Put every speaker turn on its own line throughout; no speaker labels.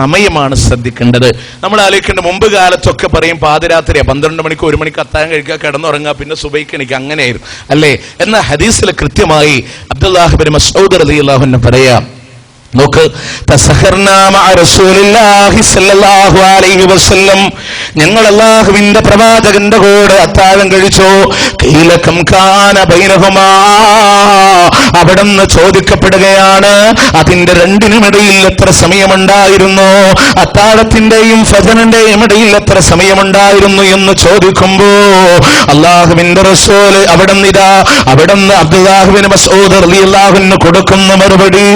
സമയമാണ് ശ്രദ്ധിക്കേണ്ടത്. നമ്മൾ ആലോചിക്കേണ്ട, മുമ്പ് കാലത്തൊക്കെ പറയും പാതിരാത്രിയാ 12 മണിക്ക് 1 മണിക്ക് അത്താഴം കഴിക്കുക, കിടന്നുറങ്ങുക, പിന്നെ സുബൈക്ക് എണീക്കുക, അങ്ങനെയായിരുന്നു അല്ലേ? എന്നാൽ ഹദീസിൽ കൃത്യമായി അബ്ദുല്ലാഹ് ഇബ്നു മസ്ഊദ് റളിയല്ലാഹു അൻഹു പറയാം, നോക്ക്, ഞങ്ങൾ അല്ലാഹുവിന്റെ പ്രവാചകന്റെ കൂടെ അത്താഴം കഴിച്ചു. അവിടുന്ന് ചോദിക്കപ്പെടുകയാണ്, അതിന്റെ രണ്ടിനുമിടയിൽ എത്ര സമയമുണ്ടായിരുന്നു? അത്താഴത്തിന്റെയും ഫജ്റിന്റെയും ഇടയിൽ എത്ര സമയമുണ്ടായിരുന്നു എന്ന് ചോദിക്കുമ്പോ അല്ലാഹുവിന്റെ റസൂല് അവിടുന്ന് അബ്ദുല്ലാഹ് ഇബ്നു മസ്ഊദ് റളിയല്ലാഹു അൻഹു കൊടുക്കുന്ന മറുപടി,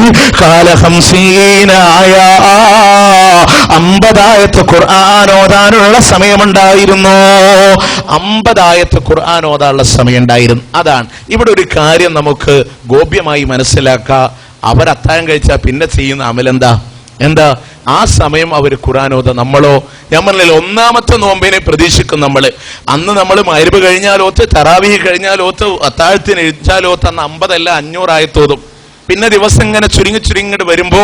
50 ആയത്ത് ഖുർആൻ ഓതാനുള്ള സമയമുണ്ടായിരുന്നു. 50 ആയത്ത് ഖുർആൻ ഓതാനുള്ള സമയം ഉണ്ടായിരുന്നു. അതാണ് ഇവിടെ ഒരു കാര്യം നമുക്ക് ഗോപ്യമായി മനസ്സിലാക്കാം. അവർ അത്താഴം കഴിച്ചാൽ പിന്നെ ചെയ്യുന്ന അമലെന്താ? ആ സമയം അവർ ഖുർആൻ ഓത. നമ്മളോ? ഞാൻ പറഞ്ഞില്ല, ഒന്നാമത്തെ നോമ്പിനെ പ്രതീക്ഷിക്കും നമ്മള്. അന്ന് നമ്മൾ മഗ്‌രിബ് കഴിഞ്ഞാലോത്ത്, തറാവീഹ് കഴിഞ്ഞാലോത്ത്, അത്താഴത്തിന് എഴുതിച്ചാലോത്ത്, അന്ന് 50 അല്ല 500 ആയത്തോതും. പിന്നെ ദിവസം ഇങ്ങനെ ചുരുങ്ങിട്ട് വരുമ്പോ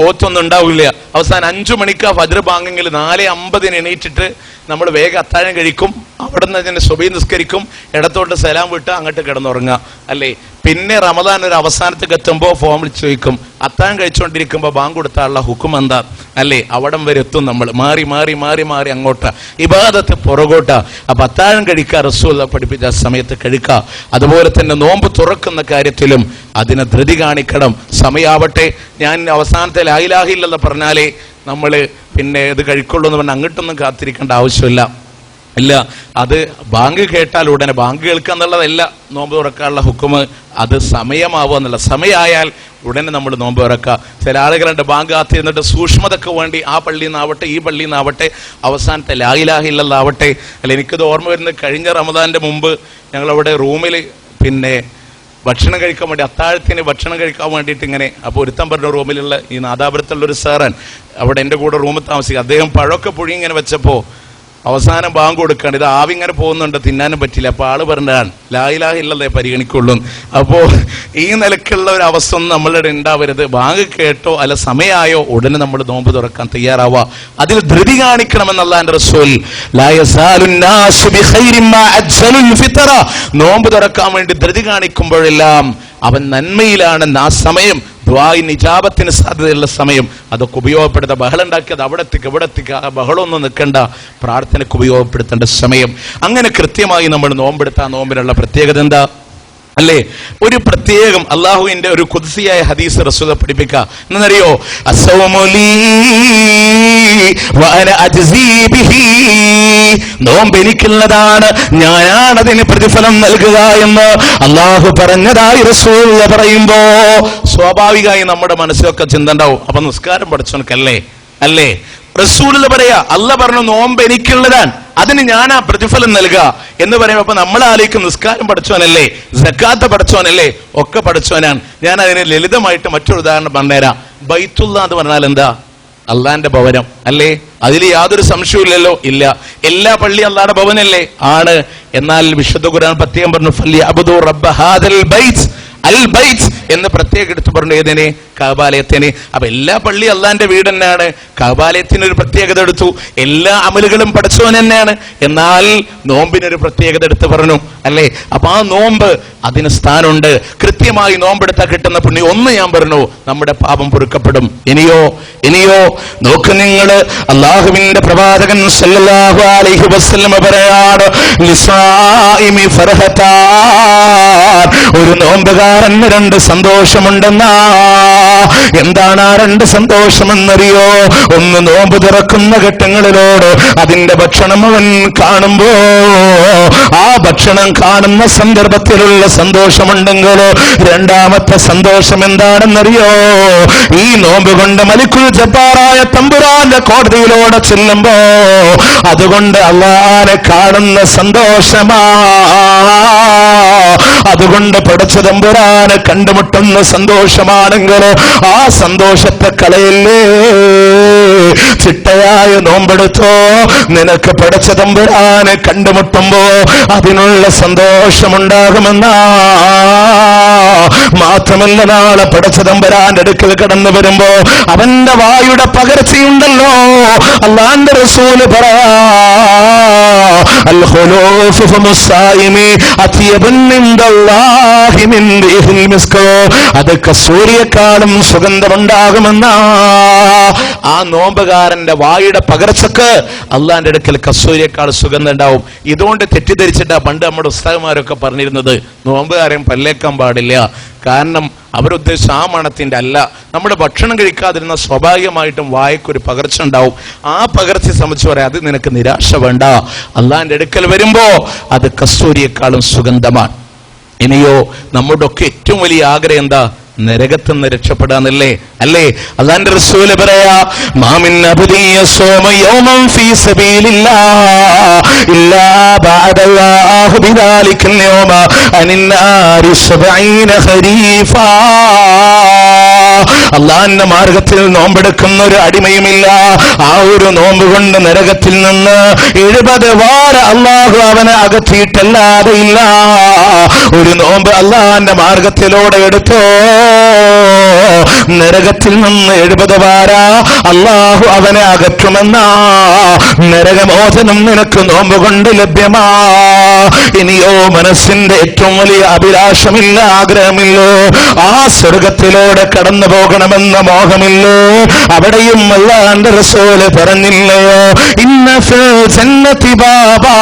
ഓത്തൊന്നും ഉണ്ടാവില്ല. അവസാനം 5 മണിക്ക് ഫജ്ർ ബാങ്കെങ്കിൽ 4:50 എണീറ്റിട്ട് നമ്മൾ വേഗം അത്താഴം കഴിക്കും. അവിടെ നിന്ന് തന്നെ സുബഹി നിസ്കരിക്കും, ഇടത്തോട്ട് സലാം വിട്ട് അങ്ങോട്ട് കിടന്നുറങ്ങുക അല്ലേ? പിന്നെ റമദാൻ ഒരു അവസാനത്തേക്ക് എത്തുമ്പോൾ ഫോം വിളിച്ച് ചോദിക്കും, അത്താഴം കഴിച്ചുകൊണ്ടിരിക്കുമ്പോൾ ബാങ്ക് കൊടുത്താലുള്ള ഹുക്കും എന്താ അല്ലേ? അവിടം വരെ എത്തും നമ്മൾ. മാറി അങ്ങോട്ടാ, ഇബാദത്ത് പുറകോട്ടാ. അപ്പൊ അത്താഴം കഴിക്കുക, റസൂൽ പഠിപ്പിച്ച സമയത്ത് കഴിക്കുക. അതുപോലെ തന്നെ നോമ്പ് തുറക്കുന്ന കാര്യത്തിലും അതിനെ ധൃതി കാണിക്കണം. സമയാവട്ടെ, ഞാൻ അവസാനത്തെ ലാ ഇലാഹ ഇല്ലല്ലാഹ് പറഞ്ഞാലേ നമ്മൾ പിന്നെ ഇത് കഴിക്കുള്ളൂ എന്ന് പറഞ്ഞാൽ അങ്ങോട്ടൊന്നും കാത്തിരിക്കേണ്ട ആവശ്യമില്ല. അത് ബാങ്ക് കേട്ടാൽ ഉടനെ ബാങ്ക് കേൾക്കുക എന്നുള്ളതല്ല നോമ്പ് തുറക്കാനുള്ള ഹുക്കുമ്. അത് സമയമാവുക എന്നുള്ള, സമയമായാൽ ഉടനെ നമ്മൾ നോമ്പ് തുറക്കുക. ചില ആളുകളുണ്ട് ബാങ്ക് കാത്തിരുന്നിട്ട് സൂക്ഷ്മതയ്ക്ക് വേണ്ടി ആ പള്ളിയിൽ നിന്നാവട്ടെ ഈ പള്ളിയിൽ നിന്നാവട്ടെ അവസാനത്തെ ലാ ഇലാഹ ഇല്ലല്ലാഹ് ആവട്ടെ അല്ല. എനിക്കത് ഓർമ്മ വരുന്നത്, കഴിഞ്ഞ റമദാന്റെ മുമ്പ് ഞങ്ങളവിടെ റൂമിൽ പിന്നെ ഭക്ഷണം കഴിക്കാൻ വേണ്ടി, അത്താഴത്തിന് ഭക്ഷണം കഴിക്കാൻ വേണ്ടിയിട്ട് ഇങ്ങനെ, അപ്പോൾ ഒരുത്തം പറഞ്ഞ റൂമിലുള്ള ഈ നാദാപുരത്തുള്ള ഒരു സാറൻ അവിടെ എൻ്റെ കൂടെ റൂമിൽ താമസിക്കുക. അദ്ദേഹം പഴമൊക്കെ പുഴി ഇങ്ങനെ വെച്ചപ്പോൾ അവസാനം ബാങ്ക് കൊടുക്കാണ്ട്, ഇത് ആവി ഇങ്ങനെ പോകുന്നുണ്ട്, തിന്നാനും പറ്റില്ല. അപ്പൊ ആള് പറഞ്ഞാണ് ലാ ഇലാഹ ഇല്ലല്ലാഹ് പരിഗണിക്കുള്ളൂ. അപ്പോ ഈ നിലക്കുള്ള ഒരു അവസ്ഥ ഒന്നും നമ്മളുടെ ഉണ്ടാവരുത്. ബാങ്ക് കേട്ടോ അല്ല സമയമായോ ഉടനെ നമ്മൾ നോമ്പ് തുറക്കാൻ തയ്യാറാവുക. അതിൽ ധൃതി കാണിക്കണമെന്ന് അല്ലാഹുവിന്റെ റസൂൽ, നോമ്പ് തുറക്കാൻ വേണ്ടി ധൃതി കാണിക്കുമ്പോഴെല്ലാം അവൻ നന്മയിലാണെന്ന് ആ സമയം ദുആഇന് ഇജാബത്തിന് സാധ്യതയുള്ള സമയം അതൊക്കെ ഉപയോഗപ്പെടുത്തുക. ബഹളം ഉണ്ടാക്കിയത് അവിടെ എത്തിക്കുക, ആ ബഹളമൊന്നും നിൽക്കണ്ട, പ്രാർത്ഥനയ്ക്ക് ഉപയോഗപ്പെടുത്തേണ്ട സമയം. അങ്ങനെ കൃത്യമായി നമ്മൾ നോമ്പെടുത്ത നോമ്പിനുള്ള പ്രത്യേകത എന്താ അല്ലേ? ഒരു പ്രത്യേകം അള്ളാഹുവിന്റെ ഒരു ഖുദ്സിയായ ഹദീസ് റസൂൽ പഠിപ്പിക്കുക. എന്നറിയോ? നോമ്പ് എനിക്കുള്ളതാണ്, ഞാനാണ് അതിന് പ്രതിഫലം നൽകുക എന്ന് അള്ളാഹു പറഞ്ഞതായി റസൂൽ പറയുമ്പോ സ്വാഭാവികമായി നമ്മുടെ മനസ്സിലൊക്കെ ചിന്ത ഉണ്ടാവും, അപ്പൊ നിസ്കാരം പഠിച്ചോനക്കല്ലേ അല്ലേ? റസൂൽ പറയാ, അള്ളാഹ് പറഞ്ഞു നോമ്പ് എനിക്കുള്ളതാണ്, അതിന് ഞാനാ പ്രതിഫലം നൽകുക എന്ന് പറയുമ്പോ അപ്പൊ നമ്മൾ ആലോചിക്കും നിസ്കാരം പഠിച്ചോനല്ലേ, സക്കാത്ത് പഠിച്ചോനല്ലേ, ഒക്കെ പഠിച്ചോനാണ്. ഞാൻ അതിന് ലളിതമായിട്ട് മറ്റൊരു ഉദാഹരണം പറഞ്ഞുതരാം. ബൈത്തുള്ള എന്ന് പറഞ്ഞാൽ എന്താ? അള്ളാന്റെ ഭവനം അല്ലേ? അതിൽ യാതൊരു സംശയമില്ലല്ലോ. ഇല്ല, എല്ലാ പള്ളി അള്ളാന്റെ ഭവനല്ലേ? ആണ്. എന്നാൽ വിശുദ്ധ ഖുർആൻ പ്രത്യേകം പറഞ്ഞു, ഫല്യഅബ്ദു റബ്ബ ഹാദൽ ബൈത്ത്, അൽ ബൈത്ത് എന്ന് പ്രത്യേകം എടുത്തു പറഞ്ഞു. ഏതിനെ? കഅബാലയത്തിന്. അപ്പൊ എല്ലാ പള്ളി അള്ളാന്റെ വീട് തന്നെയാണ്. കഅബാലയത്തിന് ഒരു പ്രത്യേകത എടുത്തു. എല്ലാ അമലുകളും പഠിച്ചവൻ തന്നെയാണ്. എന്നാൽ നോമ്പിനൊരു പ്രത്യേകത എടുത്ത് പറഞ്ഞു അല്ലേ? അപ്പൊ ആ നോമ്പ് അതിന് സ്ഥാനമുണ്ട്. കൃത്യമായി നോമ്പെടുത്താൽ കിട്ടുന്ന പുണ്യം ഒന്ന് ഞാൻ പറഞ്ഞു, നമ്മുടെ പാപം പൊറുക്കപ്പെടും. ഇനിയോ നോക്ക് നിങ്ങൾ, അള്ളാഹുവിന്റെ പ്രവാചകൻ സല്ലല്ലാഹു അലൈഹി വസല്ലം പറയാണ്, ലിസായിമി ഫർഹതാൻ, ഒരു നോമ്പുകാരന് 2 സന്തോഷമുണ്ടെന്നാ. എന്താണ് ആ 2 സന്തോഷമെന്നറിയോ? ഒന്ന്, നോമ്പ് തുറക്കുന്ന ഘട്ടങ്ങളിലോട് അതിന്റെ ഭക്ഷണം അവൻ കാണുമ്പോ ആ ഭക്ഷണം കാണുന്ന സന്ദർഭത്തിലുള്ള സന്തോഷമുണ്ടെങ്കിൽ, രണ്ടാമത്തെ സന്തോഷം എന്താണെന്നറിയോ? ഈ നോമ്പ് കൊണ്ട് മലിക്കുൽ ജബ്ബാറായ തമ്പുരാന്റെ കോടതിയിലൂടെ ചെല്ലുമ്പോ അതുകൊണ്ട് അല്ലാഹുവിനെ കാണുന്ന സന്തോഷമാ. അതുകൊണ്ട് പടച്ച തമ്പുരാനെ കണ്ടുമുട്ടുന്ന സന്തോഷമാണെങ്കിൽ ആ സന്തോഷത്തെ കളയല്ലേ. ചിട്ടയായ നോമ്പെടുത്തോ, നിനക്ക് പടച്ച തമ്പുരാനെ കണ്ടുമുട്ടുമ്പോ അതിനുള്ള സന്തോഷമുണ്ടാകുമെന്നാ. മാത്രമല്ല നാളെ പടച്ച തമ്പുരാന്റെ അടുക്കൽ കടന്നു വരുമ്പോ അവന്റെ വായുടെ പകർച്ചയുണ്ടല്ലോ. അല്ലാഹുവിന്റെ റസൂല് പറയാ, അൽ ഖുലൂഫു ഫമുസ്സായിമി അത്യബൻ ഇൻദല്ലാഹി മിൻ റീഹിൽ മിസ്ക്, അത് കസ്തൂരിയേക്കാളും സുഗന്ധമുണ്ടാകുമെന്നാ. ആ നോമ്പുകാരന്റെ വായുടെ പകർച്ചക്ക് അള്ളാന്റെ അടുക്കൽ കസ്തൂരിയേക്കാൾ സുഗന്ധം ഉണ്ടാവും. ഇതുകൊണ്ട് തെറ്റിദ്ധരിച്ചിട്ടാ പണ്ട് നമ്മുടെ ഉസ്താദുമാരൊക്കെ പറഞ്ഞിരുന്നത് നോമ്പുകാരൻ പല്ലേക്കാൻ പാടില്ല. കാരണം അവരുദ്ദേശിച്ച ആ മണത്തിന്റെ അല്ല. നമ്മുടെ ഭക്ഷണം കഴിക്കാതിരുന്ന സ്വാഭാവികമായിട്ടും വായക്കൊരു പകർച്ച ഉണ്ടാവും. ആ പകർച്ചയെ സംബന്ധിച്ച് പറയാം, അത് നിനക്ക് നിരാശ വേണ്ട, അള്ളാന്റെ അടുക്കൽ വരുമ്പോ അത് കസ്തൂരിയേക്കാളും സുഗന്ധമാണ്. ഇനിയോ നമ്മുടെ ഒക്കെ ഏറ്റവും വലിയ ആഗ്രഹം എന്താ? നരകത്തുനിന്ന് രക്ഷപ്പെടാന്നല്ലേ? അല്ലേ? അല്ലാഹുവിന്റെ റസൂല് പറയാ, മാമിൻ അബ്ദിയ സോമ യൗമൻ ഫീ സബീലില്ലാഹ് ഇല്ലാ ബഅദല്ലാഹു ബിദാലിക്കൽ യൗമ അനിന്നാരി 70 ഖരീഫാ. അള്ളാഹുവിന്റെ മാർഗത്തിൽ നോമ്പെടുക്കുന്ന ഒരു അടിമയുമില്ല. ആ ഒരു നോമ്പ് കൊണ്ട് നരകത്തിൽ നിന്ന് 70 വാര അള്ളാഹു അവനെ അകറ്റിയിട്ടല്ലാതെ ഇല്ല. ഒരു നോമ്പ് അള്ളാഹുവിന്റെ മാർഗത്തിലൂടെ എടുത്തോ, നരകത്തിൽ നിന്ന് 70 വാര അള്ളാഹു അവനെ അകറ്റുമെന്നാ. നരകമോചനം നിനക്ക് നോമ്പ് കൊണ്ട് ലഭ്യമാ. ഇനിയോ മനസ്സിന്റെ ഏറ്റവും വലിയ അഭിലാഷമില്ല, ആഗ്രഹമില്ലോ, ആ സ്വർഗത്തിലൂടെ കടന്നു പോകണമെന്ന മോഹമില്ലോ? അവിടെയും അല്ലാഹുവിന്റെ റസൂല് പറഞ്ഞില്ലയോ, ഇന്ന ഫിൽ ജന്നതി ബാബാ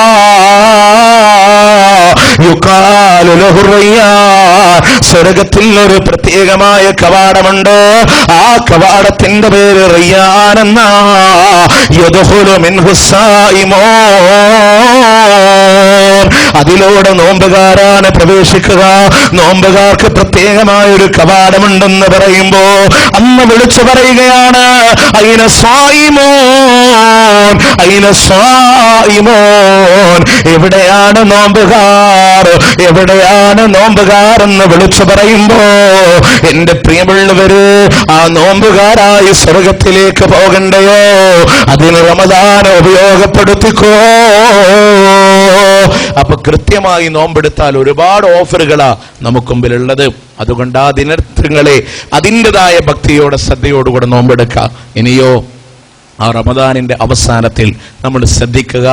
യുഖാലു ലഹു റയ്യാൻ, സ്വർഗത്തിൽ ഒരു പ്രത്യേകമായ കവാടമുണ്ട്. ആ കവാടത്തിന്റെ പേര് റയ്യാൻ എന്നാ. യദ്ഖുലു മിൻഹു സായിമൂൻ, അതിലൂടെ നോമ്പുകാരാണ് പ്രവേശിക്കുക. നോമ്പുകാർക്ക് പ്രത്യേകമായ ഒരു കവാടമുണ്ടെന്ന് പറയുമ്പോ അന്ന് വിളിച്ചു പറയുകയാണ്, അയിന സ്വായിമൂൻ, അയിന സ്വായിമൂൻ, എവിടെയാണ് നോമ്പുകാർ, എവിടെയാണ് നോമ്പുകാർ എന്ന് വിളിച്ചു പറയുമ്പോ എന്റെ പ്രിയമുള്ളവര്, ആ നോമ്പുകാരായി സ്വർഗത്തിലേക്ക് പോകണ്ടയോ? അതിന് റമദാനെ ഉപയോഗപ്പെടുത്തിക്കോ. അപ്പൊ കൃത്യമായി നോമ്പെടുത്താൽ ഒരുപാട് ഓഫറുകളാ നമുക്ക് മുമ്പിലുള്ളത്. അതുകൊണ്ട് ആ ദിനങ്ങളെ അതിൻ്റെതായ ഭക്തിയോടെ ശ്രദ്ധയോടുകൂടെ നോമ്പെടുക്കുക. ഇനിയോ ആ റമദാനിന്റെ അവസാനത്തിൽ നമ്മൾ ശ്രദ്ധിക്കുക.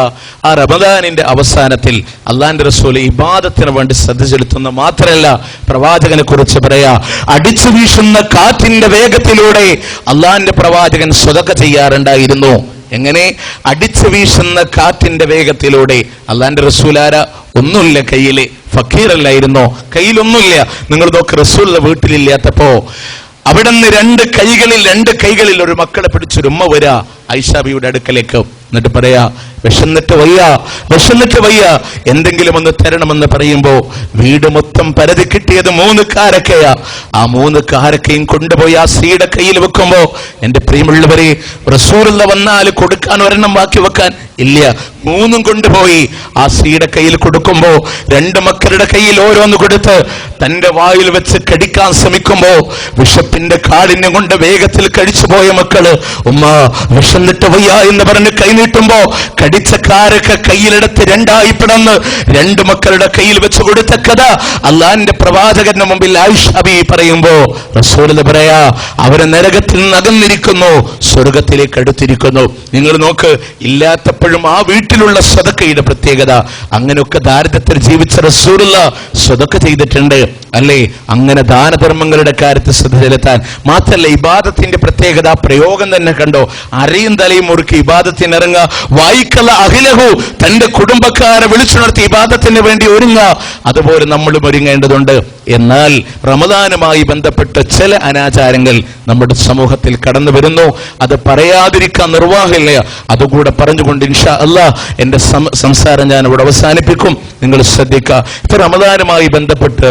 ആ റമദാനിന്റെ അവസാനത്തിൽ അല്ലാഹുവിന്റെ റസൂൽ ഇബാദത്തിന് വേണ്ടി ശ്രദ്ധ ചെലുത്തുന്ന മാത്രമല്ല, പ്രവാചകനെ കുറിച്ച് പറയാ, അടിച്ചു വീശുന്ന കാറ്റിന്റെ വേഗത്തിലൂടെ അല്ലാഹുവിന്റെ പ്രവാചകൻ സ്വതക്ക ചെയ്യാറുണ്ടായിരുന്നു. എങ്ങനെ? അടിച്ചു വീശുന്ന കാറ്റിന്റെ വേഗത്തിലൂടെ. അല്ലാഹുവിന്റെ റസൂലാര ഒന്നുമില്ല കയ്യില്, ഫക്കീറല്ലായിരുന്നോ? കയ്യിലൊന്നുമില്ല. നിങ്ങൾ നോക്ക്, റസൂലിന്റെ വീട്ടിലില്ലാത്തപ്പോ അവിടുന്ന് രണ്ട് കൈകളിൽ ഒരു മക്കളെ പിടിച്ചൊരു ഉമ്മ വരാ ഐഷാബിയുടെ അടുക്കലേക്ക്. എന്നിട്ട് പറയാ, വിശന്നിട്ട് വയ്യ, എന്തെങ്കിലും ഒന്ന് തരണമെന്ന് പറയുമ്പോ വീട് മൊത്തം പരതി കിട്ടിയത് 3 കാരക്കയാ. ആ 3 കാരക്കയും കൊണ്ടുപോയി ആ സ്ത്രീയുടെ കയ്യിൽ വെക്കുമ്പോ, എന്റെ പ്രിയമുള്ളവരെ, റസൂലുള്ള വന്നാൽ കൊടുക്കാൻ ഒരെണ്ണം ബാക്കി വെക്കാൻ ഇല്ല. 3 കൊണ്ടുപോയി ആ സ്ത്രീയുടെ കയ്യിൽ കൊടുക്കുമ്പോ 2 മക്കളുടെ കയ്യിൽ ഓരോന്ന് കൊടുത്ത് തന്റെ വായിൽ വെച്ച് കടിക്കാൻ ശ്രമിക്കുമ്പോ വിശപ്പിന്റെ കാഠിന്യം കൊണ്ട് വേഗത്തിൽ കഴിച്ചുപോയ മക്കള്, ഉമ്മ വിശന്നിട്ട് വയ്യ എന്ന് പറഞ്ഞ് കൈനീട്ടുമ്പോ കടിച്ച കാരക്ക കയ്യിലെടുത്ത് 2ആയി പിടന്ന് 2 മക്കളുടെ കയ്യിൽ വെച്ച് കൊടുത്ത കഥ അല്ലാഹുവിന്റെ പ്രവാചകന്റെ മുമ്പിൽ ആയിഷ ബീവി പറയുമ്പോ റസൂലുള്ളാഹി പറയാ, അവര് നരകത്തിൽ നിന്ന് അകന്നിരിക്കുന്നു, സ്വർഗത്തിലേക്ക് അടുത്തിരിക്കുന്നു. നിങ്ങൾ നോക്ക്, ഇല്ലാത്തപ്പോഴും ആ വീട്ടിലുള്ള സ്വതക്കയുടെ പ്രത്യേകത. അങ്ങനെയൊക്കെ ദാരിദ്ര്യത്തിൽ ജീവിച്ച റസൂലുള്ളാഹി സ്വതക്ക ചെയ്തിട്ടുണ്ട് അല്ലേ? അങ്ങനെ ദാനധർമ്മങ്ങളുടെ കാര്യത്തിൽ ശ്രദ്ധ ചെലുത്താൻ മാത്രല്ല, ഇബാദത്തിന്റെ പ്രത്യേകത പ്രയോഗം തന്നെ കണ്ടോ. അരയും തലയും മുറുക്കി ഇബാദത്തിന് ഇറങ്ങുക. വായിക്കല അഖിലഹു, തന്റെ കുടുംബക്കാരെ വിളിച്ചുണർത്തി ഇബാദത്തിന് വേണ്ടി ഒരുങ്ങുക. അതുപോലെ നമ്മളും ഒരുങ്ങേണ്ടതുണ്ട്. എന്നാൽ റമദാനുമായി ബന്ധപ്പെട്ട ചില അനാചാരങ്ങൾ നമ്മുടെ സമൂഹത്തിൽ കടന്നു വരുന്നു. അത് പറയാതിരിക്കാൻ നിർവാഹമില്ല. അതുകൂടെ പറഞ്ഞുകൊണ്ട് ഇൻഷാ അല്ലാഹ് എന്റെ സംസാരം ഞാൻ ഇവിടെ അവസാനിപ്പിക്കും. നിങ്ങൾ ശ്രദ്ധിക്കുക. ഇപ്പൊ റമദാനുമായി ബന്ധപ്പെട്ട്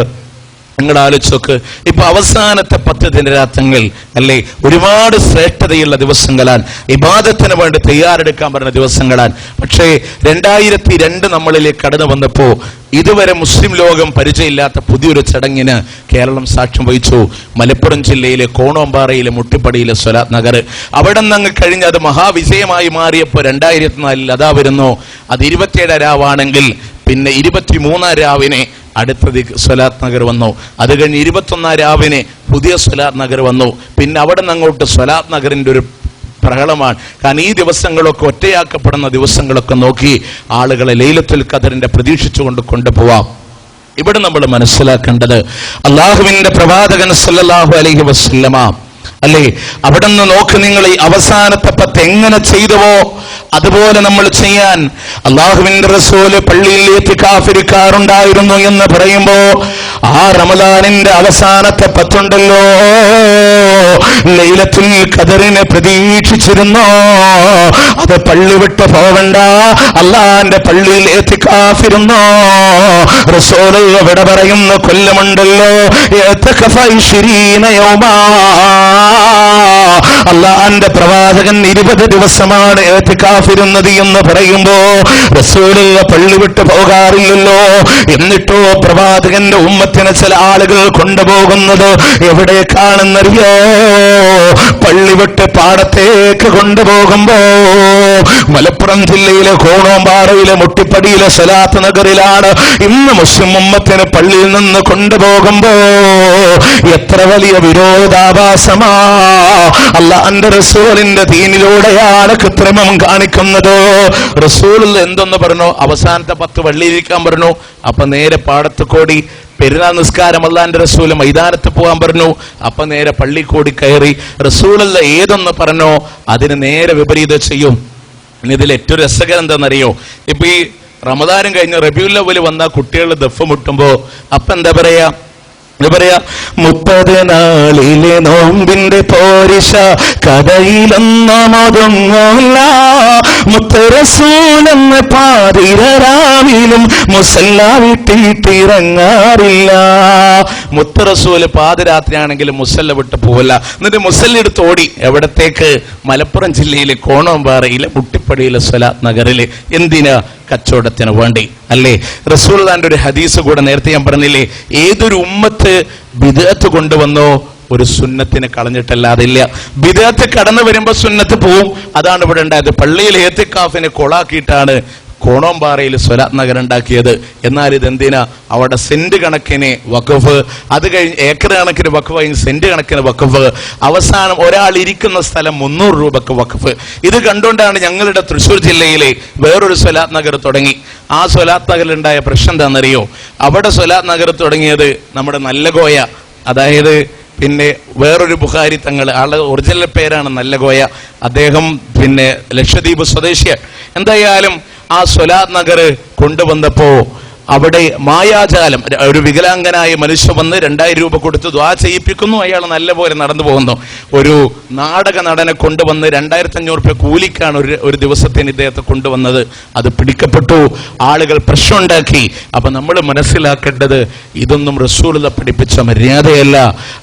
നിങ്ങൾ ആലോചിച്ചോക്ക്. ഇപ്പൊ അവസാനത്തെ 10 ദിനരാത്രങ്ങൾ അല്ലേ, ഒരുപാട് ശ്രേഷ്ഠതയുള്ള ദിവസങ്ങളാണ്, ഇബാദത്തിന് വേണ്ടി തയ്യാറെടുക്കാൻ പറഞ്ഞ ദിവസങ്ങളാണ്. പക്ഷേ 2002 നമ്മളിലേക്ക് കടന്നു വന്നപ്പോ ഇതുവരെ മുസ്ലിം ലോകം പരിചയമില്ലാത്ത പുതിയൊരു ചടങ്ങിന് കേരളം സാക്ഷ്യം വഹിച്ചു. മലപ്പുറം ജില്ലയിലെ കോണോമ്പാറയിലെ മുട്ടിപ്പടിയിലെ സ്വലാത്ത് നഗർ, അവിടെ നിന്ന് അങ്ങ് കഴിഞ്ഞ് അത് മഹാവിജയമായി മാറിയപ്പോൾ 2004 അതാ വരുന്നു. അത് 27 രാവാണെങ്കിൽ പിന്നെ 23 രാവിനെ അടുത്തത് സ്വലാത്ത് നഗർ വന്നു. അത് കഴിഞ്ഞ് 21 രാവിനെ പുതിയ സ്വലാത്ത് നഗർ വന്നു. പിന്നെ അവിടെ നിന്ന് അങ്ങോട്ട് സ്വലാത്ത് നഗറിന്റെ ഒരു പ്രഹളമാണ്. കാരണം ഈ ദിവസങ്ങളൊക്കെ ഒറ്റയാക്കപ്പെടുന്ന ദിവസങ്ങളൊക്കെ നോക്കി ആളുകളെ ലൈലത്തുൽ ഖദറിന്റെ പ്രതീക്ഷിച്ചുകൊണ്ട് കൊണ്ടുപോവാം. ഇവിടെ നമ്മൾ മനസ്സിലാക്കേണ്ടത് അള്ളാഹുവിന്റെ പ്രവാചകൻ സല്ലല്ലാഹു അലൈഹി വസല്ലമ അല്ലേ, അവിടെ നിന്ന് നോക്ക് നിങ്ങൾ, ഈ അവസാനത്തെ 10 എങ്ങനെ ചെയ്തുവോ അതുപോലെ നമ്മൾ ചെയ്യാൻ അള്ളാഹുവിന്റെ റസൂല് പള്ളിയിൽ ഇത്തികാഫിരിക്കാറുണ്ടായിരുന്നു എന്ന് പറയുമ്പോ ആ റമദാനിന്റെ അവസാനത്തെ 10 ഉണ്ടല്ലോ, ലൈലത്തുൽ ഖദറിനെ പ്രതീക്ഷിച്ചിരുന്നോ. അത് പള്ളി വിട്ട് പോവണ്ട, അള്ളാന്റെ പള്ളിയിൽ ഇത്തികാഫിരുന്നോ. റസൂല് ഇവിടെ പറയുന്ന കൊല്ലമുണ്ടല്ലോ, അള്ളാന്റെ പ്രവാചകൻ 20 ദിവസമാണ് ഇഅ്തികാഫിരുന്നത് എന്ന് പറയുമ്പോ റസൂലുള്ള പള്ളി വിട്ട് പോകാറില്ലല്ലോ. എന്നിട്ടോ പ്രവാചകന്റെ ഉമ്മത്തിനെ ചില ആളുകൾ കൊണ്ടുപോകുന്നത് എവിടേക്കാണെന്നറിയോ? പള്ളി വിട്ട് പാടത്തേക്ക് കൊണ്ടുപോകുമ്പോ മലപ്പുറം ജില്ലയിലെ കോണോമ്പാറയിലെ മുട്ടിപ്പടിയിലെ സ്വലാത്ത് നഗറിലാണ് ഇന്ന് മുസ്ലിം ഉമ്മത്തിനെ പള്ളിയിൽ നിന്ന് കൊണ്ടുപോകുമ്പോ എത്ര വലിയ വിരോധാഭാസമാ. അല്ലാഹുവിന്റെ റസൂലിന്റെ ദീനിലൂടെയാണ് കൃത്രിമം കാണിക്കുന്നത്. റസൂൽ എന്തൊന്ന് പറഞ്ഞു? അവസാനത്തെ 10 പള്ളിയിരിക്കാൻ പറഞ്ഞു. അപ്പൊ നേരെ പാടത്ത് കോടി. പെരുന്നാൾ നിസ്കാരം അല്ലാഹുവിന്റെ റസൂല് മൈതാനത്ത് പോകാൻ പറഞ്ഞു. അപ്പൊ നേരെ പള്ളി കോടി കയറി. റസൂലുള്ള ഏതൊന്ന് പറഞ്ഞോ അതിന് നേരെ വിപരീതം ചെയ്യും. ഇതിൽ ഏറ്റവും രസകരം എന്താണെന്നറിയോ? ഇപ്പൊ ഈ റമദാനും കഴിഞ്ഞ് റബീഉൽ അവ്വൽ വന്ന കുട്ടികൾ ദഫ് മുട്ടുമ്പോ അപ്പൊ എന്താ പറയാ? 30 നാളിലെ നോമ്പിന്റെ പോരിശ കഥയിലൊന്നുമൊതുങ്ങൂല, മുത്തറസൂലെന്ന് പാതിരാവിലും മുസല്ല വിട്ടിട്ടിറങ്ങാറില്ല. മുത്തറസൂല് പാതിരാത്രിയാണെങ്കിലും മുസല്ല വിട്ട് പോവില്ല. എന്നിട്ട് മുസല്ല എടുത്ത് ഓടി എവിടത്തേക്ക്? മലപ്പുറം ജില്ലയിലെ കോണോമ്പാറയിലെ മുട്ടിപ്പടിയിലെ സ്വലാത്ത് നഗറില്. എന്തിനാ? കച്ചവടത്തിന് വേണ്ടി അല്ലേ? റസൂലുള്ളാഹിന്റെ ഒരു ഹദീസ് കൂടെ നേരത്തെ ഞാൻ പറഞ്ഞില്ലേ, ഏതൊരു ഉമ്മത്ത് ബിദ്അത്ത് കൊണ്ടുവന്നോ ഒരു സുന്നത്തിനെ കളഞ്ഞിട്ടല്ലാതില്ല. ബിദ്അത്ത് കടന്നു വരുമ്പോ സുന്നത്ത് പോവും. അതാണ് ഇവിടെ ഉണ്ടായത്. പള്ളിയിൽ ഇഅ്തികാഫിനെ കൊളാക്കിയിട്ടാണ് കോണോമ്പാറയിൽ സ്വലാത്ത് നഗർ ഉണ്ടാക്കിയത്. എന്നാൽ ഇതെന്തിനാ? അവിടെ സെന്റ് കണക്കിന് വഖഫ്, അത് കഴിഞ്ഞ് ഏക്കർ കണക്കിന് വഖഫ്, കഴിഞ്ഞ് സെന്റ് കണക്കിന് വഖഫ്, അവസാനം ഒരാൾ ഇരിക്കുന്ന സ്ഥലം 300 രൂപക്ക് വഖഫ്. ഇത് കണ്ടുകൊണ്ടാണ് ഞങ്ങളുടെ തൃശ്ശൂർ ജില്ലയിലെ വേറൊരു സ്വലാത്ത് നഗർ തുടങ്ങി. ആ സ്വലാത്ത് നഗറിലുണ്ടായ പ്രശ്നം എന്താണെന്നറിയോ? അവിടെ സ്വലാത്ത് നഗർ തുടങ്ങിയത് നമ്മുടെ നല്ലകോയ, അതായത് പിന്നെ വേറൊരു ബുഖാരി തങ്ങൾ, ആളുടെ ഒറിജിനൽ പേരാണ് നല്ലകോയ. അദ്ദേഹം പിന്നെ ലക്ഷദ്വീപ് സ്വദേശിയാണ്. എന്തായാലും ആ സ്വലാത്ത് നഗർ കൊണ്ടുവന്നപ്പോ അവിടെ മായാജാലം, ഒരു വികലാംഗനായ മനുഷ്യ വന്ന് 2000 രൂപ കൊടുത്ത് ദ്വാ ചെയ്യിപ്പിക്കുന്നു. അയാൾ നല്ലപോലെ നടന്നു പോകുന്നു. ഒരു നാടക നടനെ കൊണ്ടുവന്ന് 2500 രൂപ കൂലിക്കാണ് ഒരു ദിവസത്തിന് ഇദ്ദേഹത്തെ കൊണ്ടുവന്നത്. അത് പിടിക്കപ്പെട്ടു. ആളുകൾ പ്രശ്നമുണ്ടാക്കി. അപ്പൊ നമ്മൾ മനസ്സിലാക്കേണ്ടത് ഇതൊന്നും റസൂലുള്ള പഠിപ്പിച്ച മര്യാദയല്ല.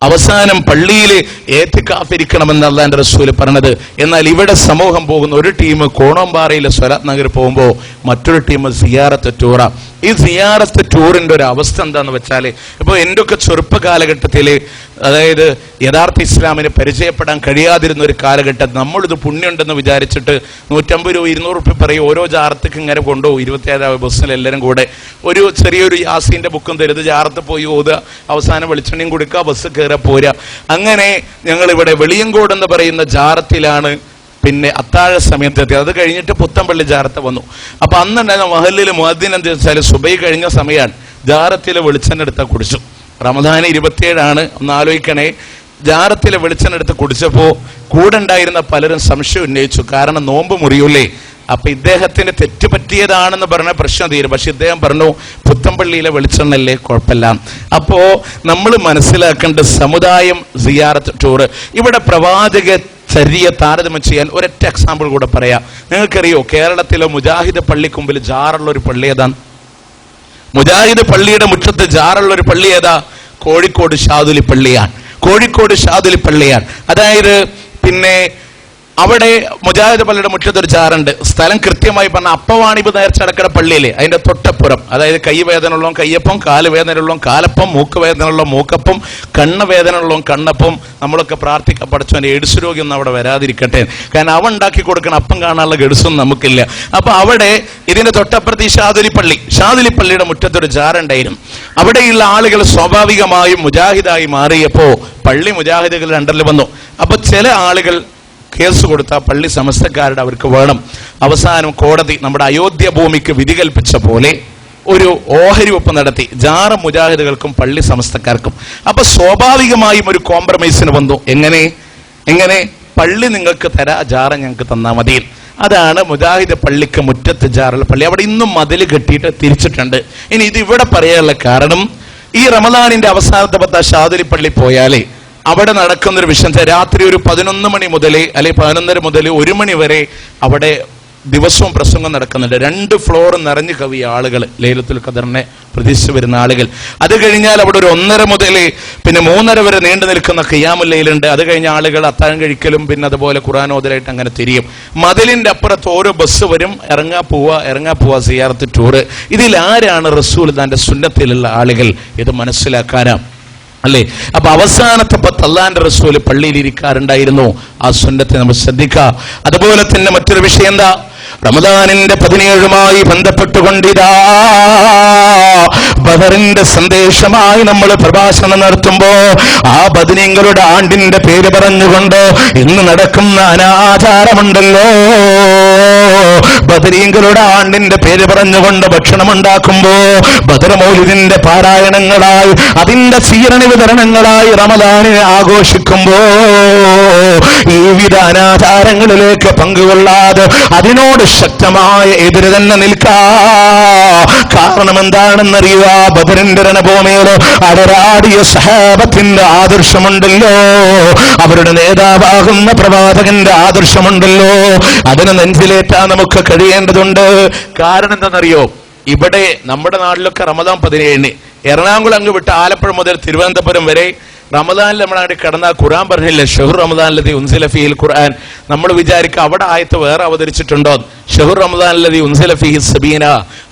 അവസാനം പള്ളിയിൽ ഇഅ്തികാഫിരിക്കണമെന്ന് അല്ലാഹുവിന്റെ റസൂൽ പറഞ്ഞത്. എന്നാൽ ഇവിടെ സമൂഹം പോകുന്ന ഒരു ടീം കോണോമ്പാറയിലെ സ്വലാത്ത് നഗർ പോകുമ്പോൾ മറ്റൊരു ടീം സിയാറത്ത് ടൂറ. ഈ സിയാറത്ത് ടൂറിന്റെ ഒരു അവസ്ഥ എന്താന്ന് വെച്ചാൽ, ഇപ്പൊ എൻ്റെ ഒക്കെ ചെറുപ്പ കാലഘട്ടത്തില്, അതായത് യഥാർത്ഥ ഇസ്ലാമിനെ പരിചയപ്പെടാൻ കഴിയാതിരുന്ന ഒരു കാലഘട്ടത്തിൽ നമ്മളിത് പുണ്യമുണ്ടെന്ന് വിചാരിച്ചിട്ട് 150 രൂപ 200 രൂപ പറയും. ഓരോ ജാറത്തേക്ക് ഇങ്ങനെ കൊണ്ടുപോകും. 27 ബസ്സിൽ എല്ലാവരും കൂടെ ഒരു ചെറിയൊരു യാസീന്റെ ബുക്കും തരുത്, ജാറത്ത് പോയി ഓതുക, അവസാനം വെളിച്ചെണ്ണയും കൊടുക്കുക, ബസ് കയറി പോരുക. അങ്ങനെ ഞങ്ങളിവിടെ വെളിയങ്കോട് എന്ന് പറയുന്ന ജാറത്തിലാണ് പിന്നെ അത്താഴ സമയത്തെത്തി. അത് കഴിഞ്ഞിട്ട് പുത്തമ്പള്ളി ജാറത്ത് വന്നു. അപ്പൊ അന്നുണ്ടായിരുന്ന മഹല്ലിൽ മുഅദ്ദിൻ എന്താ വെച്ചാൽ സുബൈ കഴിഞ്ഞ സമയമാണ്. ജാറത്തിലെ വെളിച്ചെണ്ണ എടുത്താൽ കുടിച്ചു. റമദാൻ 27 ഒന്ന് ആലോചിക്കണേ. ജാറത്തിലെ വെളിച്ചെണ്ണ എടുത്ത് കുടിച്ചപ്പോ കൂടെ ഉണ്ടായിരുന്ന പലരും സംശയം ഉന്നയിച്ചു. കാരണം നോമ്പ് മുറിയൂലേ? അപ്പൊ ഇദ്ദേഹത്തിന് തെറ്റ് പറ്റിയതാണെന്ന് പറഞ്ഞ പ്രശ്നം തീരും. പക്ഷെ ഇദ്ദേഹം പറഞ്ഞു പുത്തമ്പള്ളിയിലെ വെളിച്ചെണ്ണല്ലേ, കുഴപ്പമില്ല. അപ്പോ നമ്മൾ മനസ്സിലാക്കേണ്ട സമുദായം സിയാറത്ത് ടൂറ്. ഇവിടെ പ്രവാചക ചര്യ താരതമ്യം ചെയ്യാൻ ഒരൊറ്റ എക്സാമ്പിൾ കൂടെ പറയാം. നിങ്ങൾക്കറിയോ കേരളത്തിലെ മുജാഹിദ് പള്ളിക്ക് മുമ്പിൽ ജാറുള്ള ഒരു പള്ളി ഏതാണ്? മുജാഹിദ് പള്ളിയുടെ മുറ്റത്ത് ജാറുള്ള ഒരു പള്ളി ഏതാ? കോഴിക്കോട് ഷാദുലി പള്ളിയാണ്. അതായത് പിന്നെ അവിടെ മുജാഹിദ് പള്ളിയുടെ മുറ്റത്തൊരു ചാറുണ്ട്. സ്ഥലം കൃത്യമായി പറഞ്ഞ അപ്പവാണിപ്പ് നേർച്ചടക്കട പള്ളിയിലെ അതിന്റെ തൊട്ടപ്പുറം. അതായത് കൈ വേദനയുള്ള കയ്യപ്പം, കാല് വേദനയുള്ള കാലപ്പം, മൂക്ക് വേദനയുള്ള മൂക്കപ്പം, കണ്ണ് വേദനയുള്ള കണ്ണപ്പം. നമ്മളൊക്കെ പ്രാർത്ഥിക്കാൻ പഠിച്ചവൻ എയ്ഡ്സ് രോഗിയൊന്നും അവിടെ വരാതിരിക്കട്ടെ. കാരണം അവ ഉണ്ടാക്കി കൊടുക്കണം, അപ്പം കാണാനുള്ള ഗഡുസൊന്നും നമുക്കില്ല. അപ്പൊ അവിടെ ഇതിന്റെ തൊട്ടപ്പുറത്ത് ഈ ഷാദുലി പള്ളിയുടെ മുറ്റത്തൊരു ചാറുണ്ടായിരുന്നു. അവിടെയുള്ള ആളുകൾ സ്വാഭാവികമായും മുജാഹിദായി മാറിയപ്പോ പള്ളി മുജാഹിദുകളുടെ അണ്ടറിൽ വന്നു. അപ്പൊ ചില ആളുകൾ കേസ് കൊടുത്ത പള്ളി സമസ്തക്കാരുടെ അവർക്ക് വേണം. അവസാനം കോടതി നമ്മുടെ അയോധ്യ ഭൂമിക്ക് വിധി കൽപ്പിച്ച പോലെ ഒരു ഓഹരി വെപ്പ് നടത്തി, ജാറ മുജാഹിദുകൾക്കും പള്ളി സമസ്തക്കാർക്കും. അപ്പൊ സ്വാഭാവികമായും ഒരു കോംപ്രമൈസിന് വന്നു. എങ്ങനെ പള്ളി നിങ്ങൾക്ക് തരാ, ജാറ ഞങ്ങൾക്ക് തന്നാ മതി. അതാണ് മുജാഹിദ് പള്ളിക്ക് മുറ്റത്ത് ജാറുള്ള പള്ളി. അവിടെ ഇന്നും മതിൽ കെട്ടിയിട്ട് തിരിച്ചിട്ടുണ്ട്. ഇനി ഇത് ഇവിടെ പറയാനുള്ള കാരണം, ഈ റമദാനിന്റെ അവസാനത്തെ 10 ഷാദുലി പള്ളി പോയാലേ അവിടെ നടക്കുന്നൊരു വിഷയം, രാത്രി ഒരു 11 മണി മുതൽ അല്ലെങ്കിൽ 11:30 മുതൽ 1 മണി വരെ അവിടെ ദിവസവും പ്രസംഗം നടക്കുന്നുണ്ട്. 2 ഫ്ലോർ നിറഞ്ഞു കവിയ ആളുകൾ, ലൈലത്തുൽ ഖദറിനെ പ്രതീക്ഷിച്ച് വരുന്ന ആളുകൾ. അത് കഴിഞ്ഞാൽ അവിടെ ഒരു 1:30 മുതൽ പിന്നെ 3:30 വരെ നീണ്ടു നിൽക്കുന്ന ഖിയാമുൽ ലൈലുണ്ട്. അത് കഴിഞ്ഞ ആളുകൾ അത്താഴം കഴിക്കലും പിന്നെ അതുപോലെ ഖുർആൻ ഓതലായിട്ട് അങ്ങനെ തിരിയും. മതിലിന്റെ അപ്പുറത്ത് ഓരോ ബസ് വരും, ഇറങ്ങാ പോവാ സിയാറത്ത് ടൂറ്. ഇതിൽ ആരാണ് റസൂൽ തന്റെ സുന്നത്തിലുള്ള ആളുകൾ? ഇത് മനസ്സിലാക്കാനാ അല്ലേ? അപ്പൊ അവസാനത്തെ 10 അല്ലാഹുവിന്റെ റസൂൽ പള്ളിയിൽ ഇരിക്കാറുണ്ടായിരുന്നു. ആ സുന്നത്തെ നമ്മൾ ശ്രദ്ധിക്കുക. അതുപോലെ തന്നെ മറ്റൊരു വിഷയം എന്താ, റമദാനിന്റെ 17മായി ബന്ധപ്പെട്ടുകൊണ്ടിതാ ബദറിന്റെ സന്ദേശമായി നമ്മൾ പ്രഭാഷണം നടത്തുമ്പോ ആ ബദരീങ്ങളുടെ ആണ്ടിന്റെ പേര് പറഞ്ഞുകൊണ്ട് ഇന്ന് നടക്കുന്ന അനാചാരമുണ്ടല്ലോ. ബദരീങ്ങളുടെ ആണ്ടിന്റെ പേര് പറഞ്ഞുകൊണ്ട് ഭക്ഷണം ഉണ്ടാക്കുമ്പോ ബദർ മൗലിദിന്റെ പാരായണങ്ങളായി അതിന്റെ സ്വീകരണ വിതരണങ്ങളായി റമദാനിനെ ആഘോഷിക്കുമ്പോ ഈ വിധ അനാചാരങ്ങളിലേക്ക് പങ്കുകൊള്ളാതെ അതിനോട് ശക്തമായ എതിര് തന്നെ നിൽക്കാ. കാരണം എന്താണെന്നറിയുക, ബദറിന്റെ രണഭൂമിയില് അടരാടിയ സഹാബത്തിന്റെ ആദർശമുണ്ടല്ലോ, അവരുടെ നേതാവാകുന്ന പ്രവാചകന്റെ ആദർശമുണ്ടല്ലോ. അതിന് നെഞ്ചിലേറ്റാൻ നമുക്ക് കഴിയേണ്ടതുണ്ട്. കാരണം എന്താണെന്നറിയോ, ഇവിടെ നമ്മുടെ നാട്ടിലൊക്കെ റമദാൻ 17 എറണാകുളം അങ്ങ് വിട്ട് ആലപ്പുഴ മുതൽ തിരുവനന്തപുരം വരെ റമദാനിൽ നമ്മളവിടെ കിടന്ന ഖുർആൻ പറഞ്ഞില്ലേ, ഷഹുർ റമദാനിലതി ഉൻസില ഫീഹിൽ ഖുർആൻ. നമ്മൾ വിചാരിക്കുക അവിടെ ആയത്ത് വേറെ അവതരിച്ചിട്ടുണ്ടോ? ഷഹുർ റമദാനിലതി ഉൻസില ഫീഹി സബീന,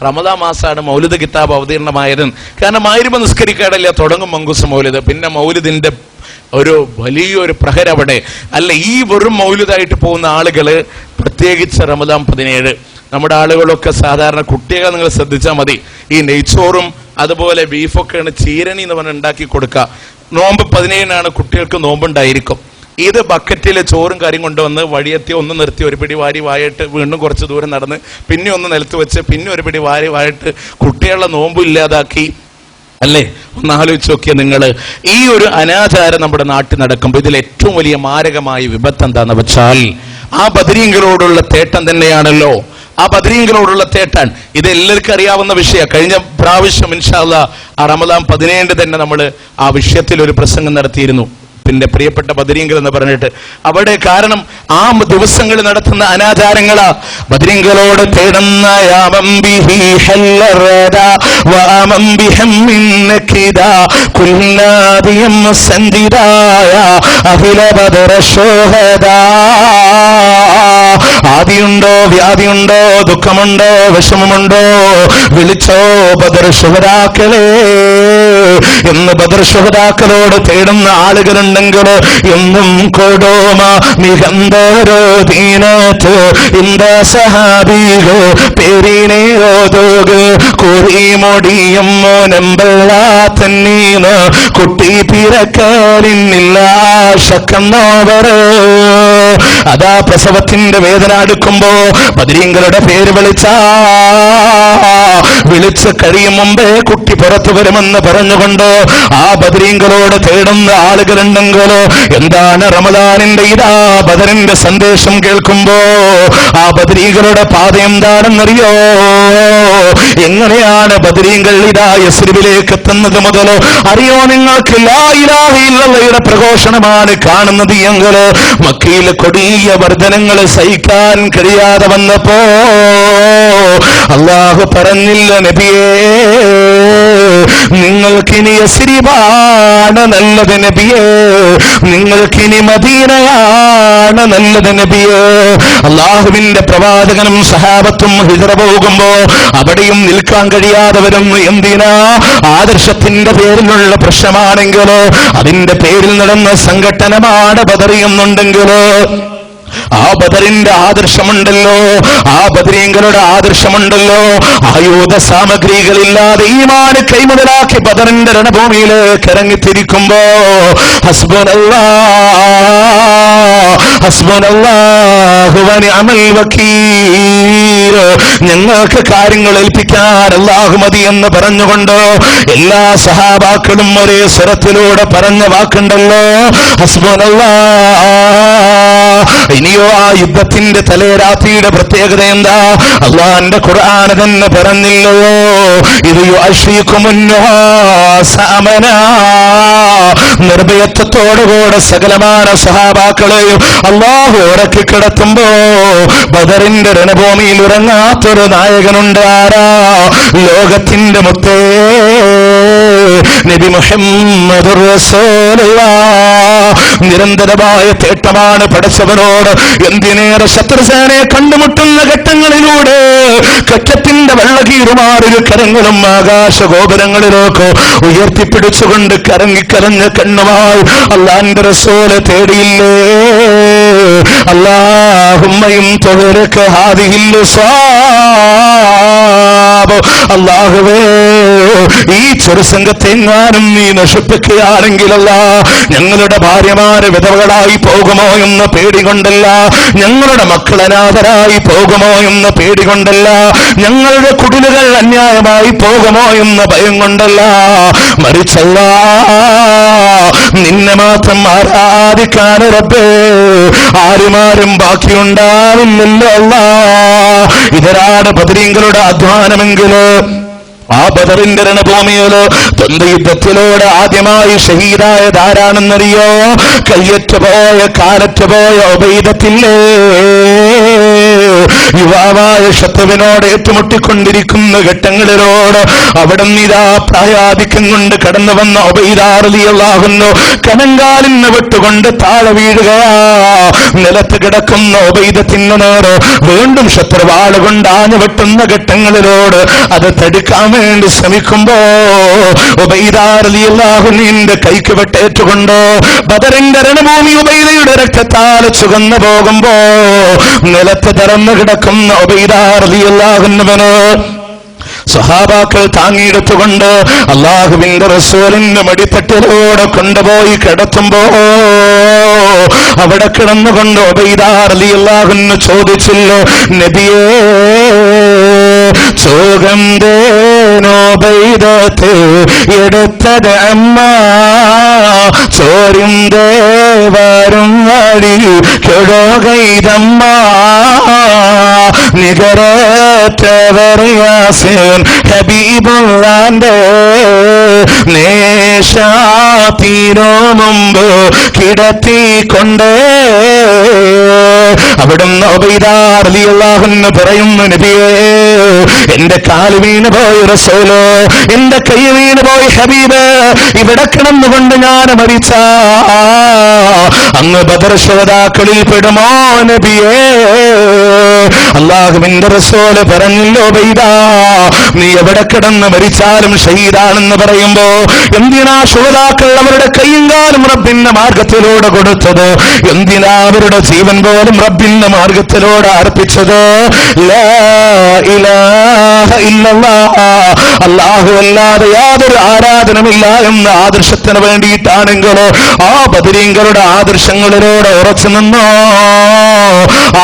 റമദാൻ മാസമാണ് മൗലിദ് കിതാബ് അവതീർണമായത്. കാരണം മഗ്‌രിബ് നിസ്കരിക്കാടില്ല, തുടങ്ങും മങ്കൂസ് മൗലിദ്, പിന്നെ മൗലിദിന്റെ ഒരു വലിയൊരു പ്രഹരം അവിടെ അല്ല. ഈ വെറും മൗലിദായിട്ട് പോകുന്ന ആളുകള്, പ്രത്യേകിച്ച് റമദാൻ 17 നമ്മുടെ ആളുകളൊക്കെ സാധാരണ കുട്ടികളെ നിങ്ങൾ ശ്രദ്ധിച്ചാൽ മതി, ഈ നെയ്ച്ചോറും അതുപോലെ ബീഫൊക്കെയാണ് ചീരണി എന്ന് പറഞ്ഞ് ഉണ്ടാക്കി കൊടുക്കുക. നോമ്പ് 17 കുട്ടികൾക്ക് നോമ്പുണ്ടായിരിക്കും. ഇത് ബക്കറ്റിൽ ചോറും കാര്യം കൊണ്ടുവന്ന് വഴിയെത്തി ഒന്ന് നിർത്തി ഒരു പിടി വാരി വായിട്ട് വീണ്ടും കുറച്ച് ദൂരം നടന്ന് പിന്നെ ഒന്ന് നിലത്ത് വെച്ച് പിന്നെ ഒരു പിടി വാരി വായിട്ട് കുട്ടികളുടെ നോമ്പ് ഇല്ലാതാക്കി അല്ലേ? ഒന്ന് ആലോചിച്ച് നോക്കിയ നിങ്ങൾ. ഈ ഒരു അനാചാരം നമ്മുടെ നാട്ടിൽ നടക്കുമ്പോൾ ഇതിൽ ഏറ്റവും വലിയ മാരകമായ വിപത്ത് എന്താണെന്ന് വെച്ചാൽ ആ ബദരീങ്ങളോടുള്ള തേട്ടം തന്നെയാണല്ലോ. ആ ബദരീങ്ങളോടുള്ള തേട്ടാൻ ഇത് എല്ലാവർക്കും അറിയാവുന്ന വിഷയം. കഴിഞ്ഞ പ്രാവശ്യം ഇൻഷാ അല്ലാഹ് ആ റമദാൻ 17 തന്നെ നമ്മൾ ആ വിഷയത്തിൽ ഒരു പ്രസംഗം നടത്തിയിരുന്നു. പിന്നെ പ്രിയപ്പെട്ട ബദരീങ്ങൾ എന്ന് പറഞ്ഞിട്ട് അവിടെ, കാരണം ആ ദിവസങ്ങളിൽ നടത്തുന്ന അനാചാരങ്ങളാ. ബദരീങ്ങളോട് തേടുന്ന ആദിയുണ്ടോ, വ്യാധിയുണ്ടോ, ദുഃഖമുണ്ടോ, വിഷമമുണ്ടോ, വിളിച്ചോ ബദർ ശുഹദാക്കളെ എന്ന് ബദർ ശുഹദാക്കളോട് തേടുന്ന ആളുകളുണ്ടെങ്കിൽ എന്നും കൊടുമ നികന്തരോ ദീനത്ത് ഇന്ത സഹാബികൾ പേരിനേരോതോഗ് കുറിമൊടിയും മോനമ്പള്ള തന്നീന്ന് കുട്ടി പിറക്കാലിന്നില്ല ശക്കുന്നവർ. അതാ പ്രസവത്തിന്റെ വേദന അടുക്കുമ്പോ ബദരീങ്ങളുടെ പേര് വിളിച്ച് കഴിയും മുമ്പേ കുട്ടി പുറത്തു വരുമെന്ന് പറഞ്ഞുകൊണ്ട് ആ ബദരീങ്ങളോട് തേടുന്ന ആളുകളുണ്ടെങ്കിലോ എന്താണ് റമദാനിന്റെ ഇതാ ബദറിന്റെ സന്ദേശം കേൾക്കുമ്പോ ആ ബദരീങ്ങളുടെ പാത എന്താണെന്നറിയോ? എങ്ങനെയാണ് ബദരീങ്ങൾ ഇതാ യസ്രിബിലേക്ക് എത്തുന്നത് മുതലോ അറിയോ നിങ്ങൾക്ക്? ലാ ഇലാഹ ഇല്ലല്ലാഹയുടെ പ്രഘോഷണമാണ് കാണുന്നത് എങ്കിലോ മക്കയിൽ കൊടിയ വർധനങ്ങൾ സഹിക്കാൻ കഴിയാതെ വന്നപ്പോ അല്ലാഹു പറഞ്ഞില്ല, നബിയേ നിങ്ങൾക്കിനി യസ്രിബാണ് നല്ലത് നബിയേ, നിങ്ങൾക്കിനി മദീനയാണ് നല്ലത് നബിയേ. അള്ളാഹുവിന്റെ പ്രവാചകനും സഹാബത്തും ഹിജ്റ പോകുമ്പോ അവിടെയും നിൽക്കാൻ കഴിയാതെ വരുന്നു. എന്തിനാ? ആദർശത്തിന്റെ പേരിലുള്ള പ്രശ്നമാണെങ്കിലോ, അതിന്റെ പേരിൽ നടന്ന സംഘട്ടനമാണ് ബദറിയുന്നുണ്ടെങ്കിലോ, ആ ബദറിന്റെ ആദർശമുണ്ടല്ലോ, ആ ബദരീങ്ങളുടെ ആദർശമുണ്ടല്ലോ, ആയുധ സാമഗ്രികളില്ലാതെ ഈമാൻ കൈമുതലാക്കി ബദറിന്റെ രണഭൂമിയിലേക്ക് ഇറങ്ങിത്തിരിക്കുമ്പോ ഹസ്ബുനല്ലാഹു വ നിഅമൽ വകീൽ, ഞങ്ങൾക്ക് കാര്യങ്ങൾ ഏൽപ്പിക്കാൻ അല്ലാഹു മതി എന്ന് പറഞ്ഞുകൊണ്ട് എല്ലാ സഹാബാക്കളും ഒരേ സ്വരത്തിലൂടെ പറഞ്ഞ വാക്കുണ്ടല്ലോ, ഹസ്ബുനല്ലാഹ്. ഇനിയോ ആ യുദ്ധത്തിന്റെ തലേരാത്രിയുടെ പ്രത്യേകത എന്താ? അള്ളാന്റെ ഖുർആൻ തന്നെ പറഞ്ഞില്ലയോ, ഇത് നിർഭയത്വത്തോടുകൂടെ സകലമാന സഹാബാക്കളെയും അള്ളാഹു ഉറക്കി കിടത്തുമ്പോ ബദറിന്റെ രണഭൂമിയിൽ ഉറങ്ങാത്തൊരു നായകനുണ്ട്. ആരാ? ലോകത്തിന്റെ മുത്തേ നബി മുഹമ്മദുർ റസൂലുള്ളാഹ്. നിരന്തരമായ തേട്ടമാണ് പടച്ചവനോട്. എന്തിനേറെ ശത്രുസേനയെ കണ്ടുമുട്ടുന്ന ഘട്ടങ്ങളിലൂടെ കറ്റത്തിന്റെ വെള്ളകീറുമാറിൽ കരങ്ങളും ആകാശഗോപുരങ്ങളിലേക്ക് ഉയർത്തിപ്പിടിച്ചുകൊണ്ട് കരങ്ങിക്കരഞ്ഞ കണ്ണുമായി അല്ലാഹുവിന്റെ റസൂല് തേടിയില്ലേ, അല്ലാഹുമ്മയും തൗരക ഹാദിഹിൽ ഉസാബ്. അല്ലാഹുവേ, ഈ ചെറുസംഘത്തെ എങ്ങാനും നീ നശിപ്പിക്കുകയാണെങ്കിലല്ല, ഞങ്ങളുടെ ഭാര്യമാര് വിധവകളായി പോകുമോ എന്ന് പേടികൊണ്ടല്ല, ഞങ്ങളുടെ മക്കൾ അനാഥരായി പോകുമോ എന്ന് പേടികൊണ്ടല്ല, ഞങ്ങളുടെ കുടിലുകൾ അന്യായമായി പോകുമോ എന്ന് ഭയം കൊണ്ടല്ല, മറിച്ചല്ല നിന്നെ മാത്രം ആരാധിക്കാൻ റബ്ബേ ആരുമാരും ബാക്കിയുണ്ടാവുന്നില്ല. ഇവരാണ് ബദരീങ്ങളുടെ അധ്വാനമെങ്കിലോ, ആ ബദറിന്റെ രണഭൂമിയിലോ ദ്വന്ദ്വയുദ്ധത്തിലൂടെ ആദ്യമായി ഷഹീദായത് ആരാണെന്നറിയോ? കയ്യറ്റുപോയ കാലറ്റുപോയ ഉബൈദത്തില്ലേ, യുവാവായ ശത്രുവിനോട് ഏറ്റുമുട്ടിക്കൊണ്ടിരിക്കുന്ന ഘട്ടങ്ങളിലോട് അവിടെ ഇതാ പ്രായാധിക്യം കൊണ്ട് കടന്നു വന്ന ഉബൈദ റളിയല്ലാഹു അൻഹു കണങ്കാലിന് വിട്ടുകൊണ്ട് താഴെ വീഴുകയാ. നിലത്ത് കിടക്കുന്ന ഉബൈദത്തിന് നേരെ വീണ്ടും ശത്രുവാള് കൊണ്ട് ആഞ്ഞു വെട്ടുന്ന ഘട്ടങ്ങളിലോട് അത് തടുക്കാൻ വേണ്ടി ശ്രമിക്കുമ്പോ ഉബൈദ റളിയല്ലാഹു അൻഹുവിന്റെ കൈക്ക് വെട്ടേറ്റുകൊണ്ട് ബദറിന്റെ രണഭൂമി ഉബൈദയുടെ രക്തത്താൽ ചുവന്നു പോകുമ്പോ നിലത്ത് തറന്നു കിടക്കുന്ന ഉബൈദ റളിയല്ലാഹു അൻഹുവിനെ സഹാബാക്കൾ താങ്ങിയെടുത്തുകൊണ്ട് അല്ലാഹുവിന്റെ റസൂലിന്റെ മടിത്തട്ടിലൂടെ കൊണ്ടുപോയി കിടത്തുമ്പോ അവിടെ കിടന്നുകൊണ്ട് ഉബൈദ റളിയല്ലാഹു അൻഹു ചോദിച്ചില്ലോ, നബിയേ ചോഗന്തേനോബൈദത്തെ എടുത്തത് അമ്മ ചോരും ദേവരും വഴി കെടോകൈതമ്മ നികരറ്റവർ യാസീൻ ഹബീബുള്ളാന്റെ നേശാതീനോ മുമ്പ് കിടത്തിക്കൊണ്ട് അവിടുന്ന് ഉബൈദ റളിയല്ലാഹു അൻഹു പറയുന്നു, നബിയേ എന്റെ കാല് വീണ് പോയി റസൂല്, എന്റെ കൈ വീണ് പോയി ഹബീബ്, ഇവിടെ കിടന്നുകൊണ്ട് ഞാൻ മരിച്ച അങ്ങ് ബദർ ശുഹദാക്കളിൽ പെടുമോ നബിയേ? അല്ലാഹുവിന്റെ റസൂല് പറഞ്ഞില്ലോ, ഉബൈദ നീ എവിടെ കിടന്ന് മരിച്ചാലും ഷഹീദാണെന്ന് പറയുമ്പോ എന്തിനാ ശുഹദാക്കൾ അവരുടെ കൈയും കാലും റബ്ബിന്റെ മാർഗത്തിലൂടെ കൊടുത്തത്? എന്തിനാ അവരുടെ ജീവൻ പോലും റബ്ബിന്റെ മാർഗത്തിലൂടെ അർപ്പിച്ചത്? ലാ ഇലാഹ ഇല്ലല്ലാഹ്, അല്ലാഹു അല്ലാതെ യാതൊരു ആരാധനമില്ല എന്ന ആദർശത്തിന് വേണ്ടിയിട്ടാണെങ്കിലോ ആ ബദരീങ്ങളുടെ ആദർശങ്ങളിലൂടെ ഉറച്ചു നിന്നോ,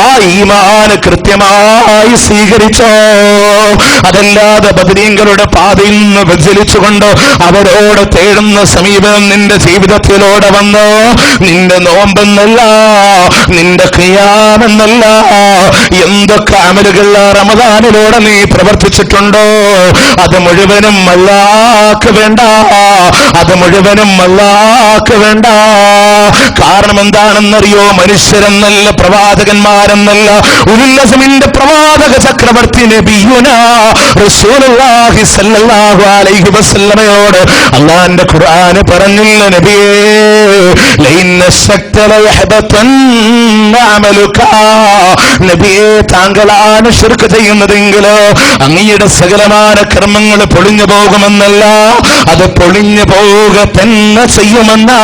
ആ ഈമാൻ കൃത്യമായി സ്വീകരിച്ചോ. അതല്ലാതെ ബദരീങ്ങളുടെ പാതയിൽ നിന്ന് വ്യതിചലിച്ചുകൊണ്ട് അവരോട് തേടുന്ന സമീപനം നിന്റെ ജീവിതത്തിലൂടെ വന്നോ, നിന്റെ നോമ്പെന്നല്ല, നിന്റെ ഖിയാമെന്നല്ല, എന്തൊക്കെ അമലുകൾ റമദാനിലൂടെ നീ പ്രവർത്തിച്ചിട്ടുണ്ടോ അത് മുഴുവനും അല്ലാഹ്ക്ക് വേണ്ട, അത് മുഴുവനും അല്ലാഹ്ക്ക് വേണ്ട. കാരണം എന്താണെന്നറിയോ? മനുഷ്യരെന്നല്ല, പ്രവാചകന്മാരെന്നല്ല, ഉലുൽ അസ്മിന്റെ പ്രവാചക ചക്രവർത്തി നബിയുനാ റസൂലുള്ളാഹി സ്വല്ലല്ലാഹു അലൈഹി വസല്ലമയോട് അല്ലാഹുവിന്റെ ഖുർആൻ പറഞ്ഞില്ല നബിയേ, ലൈൻ അശ്റക്ത ലയഹബതന്ന അമലുക. നബിയേ, താങ്കളാണ് ശിർക്ക് ചെയ്യുന്നതെങ്കിൽ അങ്ങയുടെ സകലമായ കർമ്മങ്ങൾ പൊളിഞ്ഞു പോകുമെന്നല്ല, അത് പൊളിഞ്ഞു പോവുക തന്നെ ചെയ്യുമെന്നാ.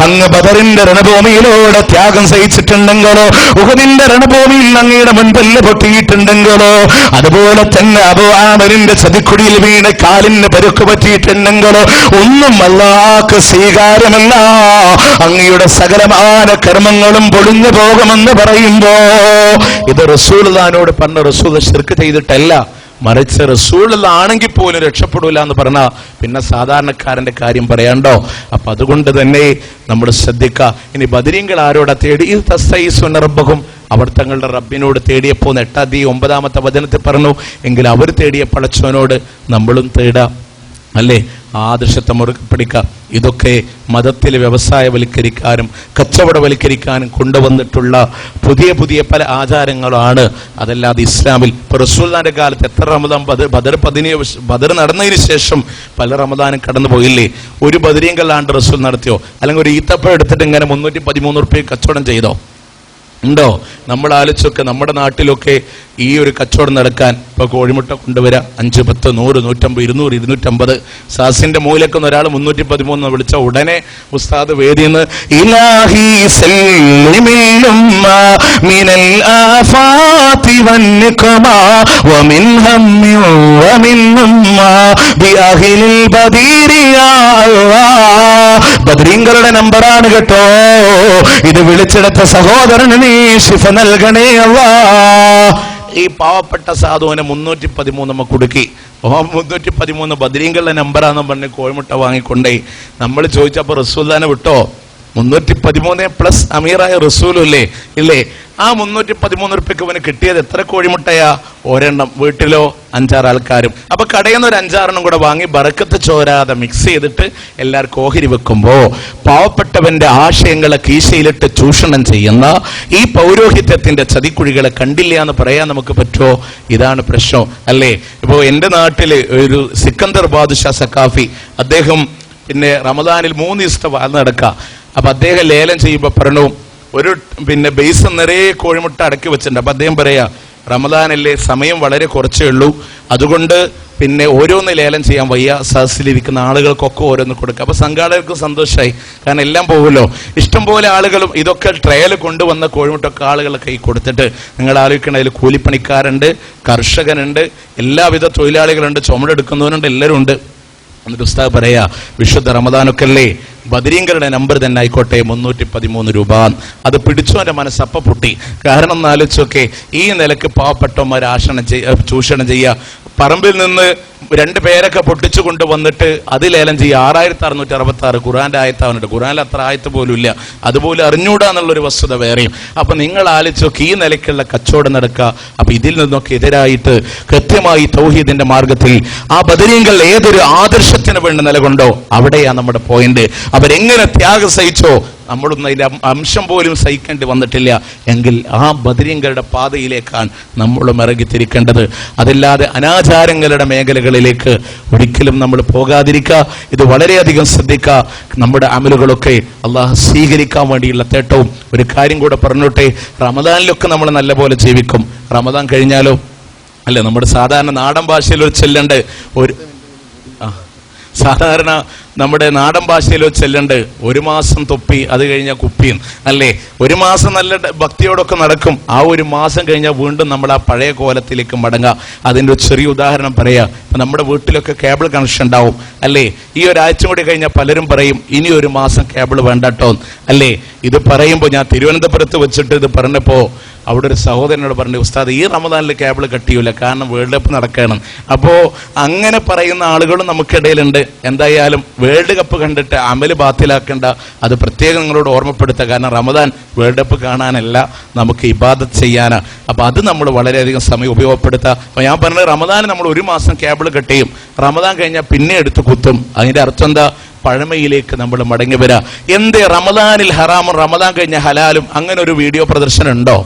അങ്ങ് ബദറിന്റെ രണഭൂമിയിലൂടെ ത്യാഗം സഹിച്ചിട്ടുണ്ടെങ്കിലോ, ഉഹദിന്റെ രണഭൂമിയിൽ അങ്ങയുടെ മുൻപല്ല് പൊട്ടിയിട്ടുണ്ടെങ്കിലോ, അതുപോലെ തന്നെ അബൂ ആമിറിന്റെ ചതിക്കുടിയിൽ വീണ് കാലിന് പരുക്ക് പറ്റിയിട്ടുണ്ടെങ്കിലോ ഒന്നും അല്ലാഹുവിന് സ്വീകാര്യമല്ല. അങ്ങയുടെ സകലമായ കർമ്മങ്ങളും പൊളിഞ്ഞു പോകുമെന്ന് പറയുമ്പോ ഇത് റസൂലുള്ളാഹിനോട് പറഞ്ഞ റസൂൽ ശിർക്ക് ചെയ്തിട്ടല്ല, മറിച്ച് റസൂലുള്ള ആണെങ്കിൽ പോലും രക്ഷപ്പെടൂല എന്ന് പറഞ്ഞാൽ പിന്നെ സാധാരണക്കാരന്റെ കാര്യം പറയാണ്ടോ? അപ്പൊ അതുകൊണ്ട് തന്നെ നമ്മൾ ശ്രദ്ധിക്കുക. ഇനി ബദരീങ്ങൾ ആരോടാ തേടി? ഇത് തസ്തഈസുന റബ്ബഹും, അവർ തങ്ങളുടെ റബ്ബിനോട് തേടിയപ്പോൾ 8-9 വചനത്തിൽ പറഞ്ഞു, എങ്കിൽ അവർ തേടിയ പടച്ചവനോട് നമ്മളും തേടാം, അല്ലേ? ആദർശത്തെ മുറുകെ പിടിക്കുക. ഇതൊക്കെ മതത്തിൽ വ്യവസായവൽക്കരിക്കാനും കച്ചവടവൽക്കരിക്കാനും കൊണ്ടുവന്നിട്ടുള്ള പുതിയ പുതിയ പല ആചാരങ്ങളാണ്. അതല്ലാതെ ഇസ്ലാമിൽ ഇപ്പൊ റസൂലുള്ളാഹിന്റെ കാലത്ത് എത്ര റമദാൻ, ബദർ നടന്നതിന് ശേഷം പല റമദാനും കടന്നു പോയില്ലേ? ഒരു ബദരീങ്കല്ലാണ്ട് റസൂൽ നടത്തിയോ? അല്ലെങ്കിൽ ഒരു ഈത്തപ്പഴം എടുത്തിട്ട് ഇങ്ങനെ 313 റുപ്യ കച്ചവടം ചെയ്തോ? ഉണ്ടോ? നമ്മൾ ആലോചിച്ചൊക്കെ നമ്മുടെ നാട്ടിലൊക്കെ ഈ ഒരു കച്ചവടം നടക്കാൻ ഇപ്പൊ കോഴിമുട്ട കൊണ്ടുവരാ 5, 10, 100, 150, 200, 250. സാസിന്റെ മൂലക്കൊന്ന് ഒരാൾ 313 വിളിച്ച ഉടനെ ഉസ്താദ് വേദിന്ന് ഇലാഹി സല്ലിമില്ലുമ്മ മിനൽ ആഫാതി വന്നിഖമാ വമിൻ ഹമ്മി വമിൻ ഉമ്മ ബിഅഹ്ലിൽ ബദീരിയാ അല്ലാഹ്. ബദരീങ്ങളുടെ നമ്പറാണ് കേട്ടോ ഇത്. വിളിച്ചെടുത്ത സഹോദരന് നീ ശിഫ നൽകണേ അല്ലാഹ്. ഈ പാവപ്പെട്ട സാധുവിനെ 313 കുടുക്കി. 313 ബദരീങ്ങളുടെ നമ്പറാന്ന് പറഞ്ഞ് കോഴിമുട്ട വാങ്ങിക്കൊണ്ടേ നമ്മൾ ചോദിച്ചപ്പോ റസൂലുള്ളാഹിനെ വിട്ടോ? 313 പ്ലസ് അമീറായ റസൂലുല്ലേ ഇല്ലേ? ആ 313 റുപ്യക്ക് അവന് കിട്ടിയത് എത്ര കോഴിമുട്ടയാ? ഒരെണ്ണം. വീട്ടിലോ 5-6 ആൾക്കാരും. അപ്പൊ കടയിൽ നിന്ന് ഒരു 5-6 കൂടെ വാങ്ങി ബറക്കത്ത് ചോരാതെ മിക്സ് ചെയ്തിട്ട് എല്ലാവർക്കും ഓഹരി വെക്കുമ്പോ പാവപ്പെട്ടവന്റെ ആശയങ്ങളെ കീശയിലിട്ട് ചൂഷണം ചെയ്യുന്ന ഈ പൗരോഹിത്യത്തിന്റെ ചതിക്കുഴികളെ കണ്ടില്ല എന്ന് പറയാൻ നമുക്ക് പറ്റുമോ? ഇതാണ് പ്രശ്നം, അല്ലേ? ഇപ്പോ എന്റെ നാട്ടില് ഒരു സിക്കന്ദർ ബാദുഷാ സഖാഫി, അദ്ദേഹം പിന്നെ റമദാനിൽ 3 ദിവസത്തെ വാൽ നടക്കുക. അപ്പൊ അദ്ദേഹം ലേലം ചെയ്യുമ്പോ പറഞ്ഞു, ഒരു ബേസ് നിറയെ കോഴിമുട്ട അടക്കി വെച്ചിട്ടുണ്ട്. അപ്പൊ അദ്ദേഹം പറയാ, റമദാനല്ലേ, സമയം വളരെ കുറച്ചേ ഉള്ളൂ, അതുകൊണ്ട് ഓരോന്ന് ലേലം ചെയ്യാൻ വയ്യ, സദസ്സിലിരിക്കുന്ന ആളുകൾക്കൊക്കെ ഓരോന്ന് കൊടുക്കുക. അപ്പൊ സംഘാടകർക്ക് സന്തോഷമായി, കാരണം എല്ലാം പോകുമല്ലോ. ഇഷ്ടംപോലെ ആളുകളും ഇതൊക്കെ ട്രയൽ കൊണ്ടുവന്ന കോഴിമുട്ടൊക്കെ ആളുകളെ കൈ കൊടുത്തിട്ട്, നിങ്ങൾ ആലോചിക്കണം, അതിൽ കൂലിപ്പണിക്കാരുണ്ട്, കർഷകനുണ്ട്, എല്ലാവിധ തൊഴിലാളികളുണ്ട്, ചുമടെടുക്കുന്നവരുണ്ട്, എല്ലാവരും ഉണ്ട്. എന്നിട്ട് ഉസ്താദ് പറയാ, വിശുദ്ധ റമദാനൊക്കെ അല്ലേ, ബദരീങ്ങളുടെ നമ്പർ തന്നെ ആയിക്കോട്ടെ 313 രൂപ. അത് പിടിച്ചു എന്റെ മനസ്സപ്പ പൊട്ടി. കാരണം എന്നാലോചിച്ചൊക്കെ ഈ നിലക്ക് പാവപ്പെട്ടവന്മാർ ചൂഷണം ചെയ്യുക. പറമ്പിൽ നിന്ന് 2 പേരൊക്കെ പൊട്ടിച്ചു കൊണ്ടുവന്നിട്ട് അത് ലേലം ചെയ്യുക. 6666 ഖുർആന്റെ ആയത്താവുന്നുണ്ട്. ഖുർആനിൽ അത്ര ആയത്ത് പോലും ഇല്ല, അതുപോലെ അറിഞ്ഞൂടാ എന്നുള്ളൊരു വസ്തുത വേറെയും. അപ്പൊ നിങ്ങൾ ആലോചിച്ചൊക്കെ ഈ നിലയ്ക്കുള്ള കച്ചവടം നടക്കുക. അപ്പൊ ഇതിൽ നിന്നൊക്കെ എതിരായിട്ട് കൃത്യമായി തൗഹീദിന്റെ മാർഗത്തിൽ ആ ബദരീങ്ങൾ ഏതൊരു ആദർശത്തിന് വേണ്ടി നിലകൊണ്ടോ അവിടെയാ നമ്മുടെ പോയിന്റ്. അവരെങ്ങനെ ത്യാഗം സഹിച്ചോ, നമ്മളൊന്നും അതിന്റെ അംശം പോലും സഹിക്കേണ്ടി വന്നിട്ടില്ല എങ്കിൽ ആ ബദരീങ്ങളുടെ പാതയിലേക്കാണ് നമ്മളും ഇറങ്ങിത്തിരിക്കേണ്ടത്. അതല്ലാതെ അനാചാരങ്ങളുടെ മേഖലകളിലേക്ക് ഒരിക്കലും നമ്മൾ പോകാതിരിക്കുക. ഇത് വളരെയധികം ശ്രദ്ധിക്കുക. നമ്മുടെ അമലുകളൊക്കെ അള്ളാഹു സ്വീകരിക്കാൻ വേണ്ടിയുള്ള തേട്ടവും. ഒരു കാര്യം കൂടെ പറഞ്ഞോട്ടെ, റമദാനിലൊക്കെ നമ്മൾ നല്ലപോലെ ജീവിക്കും. റമദാൻ കഴിഞ്ഞാലോ, അല്ലെ, നമ്മുടെ സാധാരണ നാടൻ ഭാഷയിൽ ഒരു ചെല്ലുണ്ട്, സാധാരണ നമ്മുടെ നാടൻ ഭാഷയിലോ ചെല്ലുണ്ട്, 1 മാസം തൊപ്പി, അത് കഴിഞ്ഞാൽ കുപ്പിയും, അല്ലേ? 1 മാസം നല്ല ഭക്തിയോടൊക്കെ നടക്കും. ആ 1 മാസം കഴിഞ്ഞാൽ വീണ്ടും നമ്മൾ ആ പഴയ കോലത്തിലേക്ക് മടങ്ങുക. അതിൻ്റെ ഒരു ചെറിയ ഉദാഹരണം പറയാം. ഇപ്പം നമ്മുടെ വീട്ടിലൊക്കെ കേബിൾ കണക്ഷൻ ഉണ്ടാവും, അല്ലേ? ഈ ഒരാഴ്ച കൂടി കഴിഞ്ഞാൽ പലരും പറയും ഇനി 1 മാസം കേബിൾ വേണ്ടട്ടോ, അല്ലേ? ഇത് പറയുമ്പോൾ ഞാൻ തിരുവനന്തപുരത്ത് വെച്ചിട്ട് ഇത് പറഞ്ഞപ്പോൾ അവിടെ ഒരു സഹോദരനോട് പറഞ്ഞു, ഉസ്താദ് ഈ റമദാനിൽ കേബിൾ കട്ട് ചെയ്യൂല, കാരണം വേൾഡ് കപ്പ് നടക്കണം. അപ്പോൾ അങ്ങനെ പറയുന്ന ആളുകളും നമുക്കിടയിലുണ്ട്. എന്തായാലും വേൾഡ് കപ്പ് കണ്ടിട്ട് അമല് ബാത്തിലാക്കേണ്ട, അത് പ്രത്യേകം നിങ്ങളോട് ഓർമ്മപ്പെടുത്തുക. കാരണം റമദാൻ വേൾഡ് കപ്പ് കാണാനല്ല, നമുക്ക് ഇബാദത്ത് ചെയ്യാനാണ്. അപ്പോൾ അത് നമ്മൾ വളരെയധികം സമയം ഉപയോഗപ്പെടുത്തുക. അപ്പോൾ ഞാൻ പറഞ്ഞത്, റമദാൻ നമ്മൾ 1 മാസം കേബിൾ കട്ട് ചെയ്യും, റമദാൻ കഴിഞ്ഞാൽ പിന്നെ എടുത്ത് കുത്തും. അതിൻ്റെ അർത്ഥം എന്താ? പഴമയിലേക്ക് നമ്മൾ മടങ്ങി വരാ. എന്തേ റമദാനിൽ ഹറാമും റമദാൻ കഴിഞ്ഞ ഹലാലും അങ്ങനെ ഒരു വീഡിയോ പ്രദർശനം ഉണ്ടോ?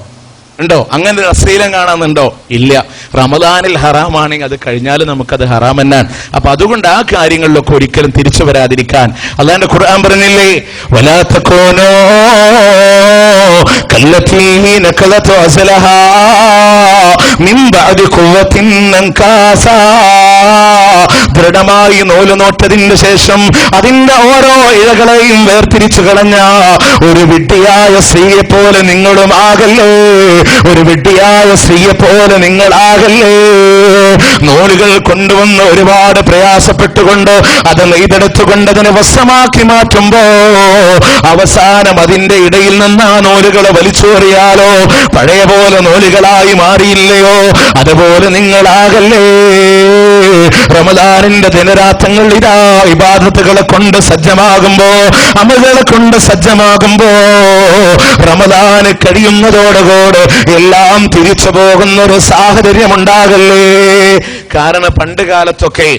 അങ്ങനെ അശ്ലീലം കാണാനുണ്ടോ? ഇല്ല. റമദാനിൽ ഹറാമാണെങ്കിൽ അത് കഴിഞ്ഞാൽ നമുക്കത് ഹറാം എന്നാണ്. അപ്പൊ അതുകൊണ്ട് ആ കാര്യങ്ങളിലൊക്കെ ഒരിക്കലും തിരിച്ചു വരാതിരിക്കാൻ അല്ലാഹുവിന്റെ ഖുർആൻ പറഞ്ഞില്ലേ, വലാ തകൂനൂ കല്ലതീ നകലതു അസ്ലഹാ മിൻ ബഅദി ഖുവ്വത്തിൻ അൻകാസാ. ദൃഢമായി നൂല് നോട്ടതിന് ശേഷം അതിന്റെ ഓരോ ഇഴകളെയും വേർതിരിച്ചു കളഞ്ഞ ഒരു വിഡ്ഢിയായ സ്ത്രീയെ പോലെ നിങ്ങളും ആകല്ലേ. ഒരു വിഡ്ഢിയായ സ്ത്രീയെ പോലെ നിങ്ങളാകല്ലേ. നൂലുകൾ കൊണ്ടുവന്ന് ഒരുപാട് പ്രയാസപ്പെട്ടുകൊണ്ട് അത് നെയ്തെടുത്തുകൊണ്ട് അതിനെ വസ്ത്രമാക്കി മാറ്റുമ്പോ അവസാനം അതിന്റെ ഇടയിൽ നിന്ന് ആ നൂലുകൾ വലിച്ചോറിയാലോ പഴയ പോലെ നൂലുകളായി മാറിയില്ലയോ? അതുപോലെ നിങ്ങളാകല്ലേ. റമദാനിന്റെ ദിനരാത്രങ്ങൾ ഇതാ ഇബാദത്തുകളെ കൊണ്ട് സജ്ജമാകുമ്പോ, അമലുകളെ കൊണ്ട് സജ്ജമാകുമ്പോ റമദാന് കഴിയുന്നതോടുകൂടെ എല്ലാം തിരിച്ചു പോകുന്നൊരു സാഹചര്യം ഉണ്ടാകല്ലേ. കാരണം പണ്ട് കാലത്തൊക്കെ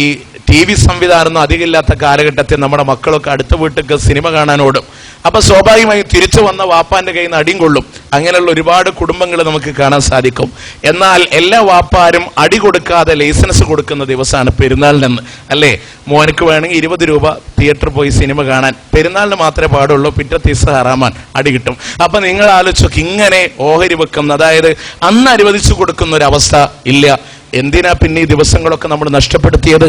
ഈ TV സംവിധാനമൊന്നും അധികമില്ലാത്ത കാലഘട്ടത്തിൽ നമ്മുടെ മക്കളൊക്കെ അടുത്ത വീട്ടിലേക്ക് സിനിമ കാണാനോടും. അപ്പൊ സ്വാഭാവികമായും തിരിച്ചു വന്ന വാപ്പാന്റെ കയ്യിൽ നിന്ന് അടിയും കൊള്ളും. അങ്ങനെയുള്ള ഒരുപാട് കുടുംബങ്ങൾ നമുക്ക് കാണാൻ സാധിക്കും. എന്നാൽ എല്ലാ വാപ്പാരും അടി കൊടുക്കാതെ ലൈസൻസ് കൊടുക്കുന്ന ദിവസമാണ് പെരുന്നാളിനെന്ന്, അല്ലേ? മോനക്ക് വേണമെങ്കിൽ 20 രൂപ തിയേറ്ററിൽ പോയി സിനിമ കാണാൻ, പെരുന്നാളിന് മാത്രമേ പാടുള്ളൂ, പിറ്റത്തെ ദിവസം ഹറാമാൻ അടി കിട്ടും. അപ്പൊ നിങ്ങൾ ആലോചിച്ചൊക്കെ ഇങ്ങനെ ഓഹരി വെക്കുന്ന, അതായത് അന്ന് അനുവദിച്ചു കൊടുക്കുന്ന ഒരു അവസ്ഥ ഇല്ല. എന്തിനാ പിന്നെ ഈ ദിവസങ്ങളൊക്കെ നമ്മൾ നഷ്ടപ്പെടുത്തിയത്,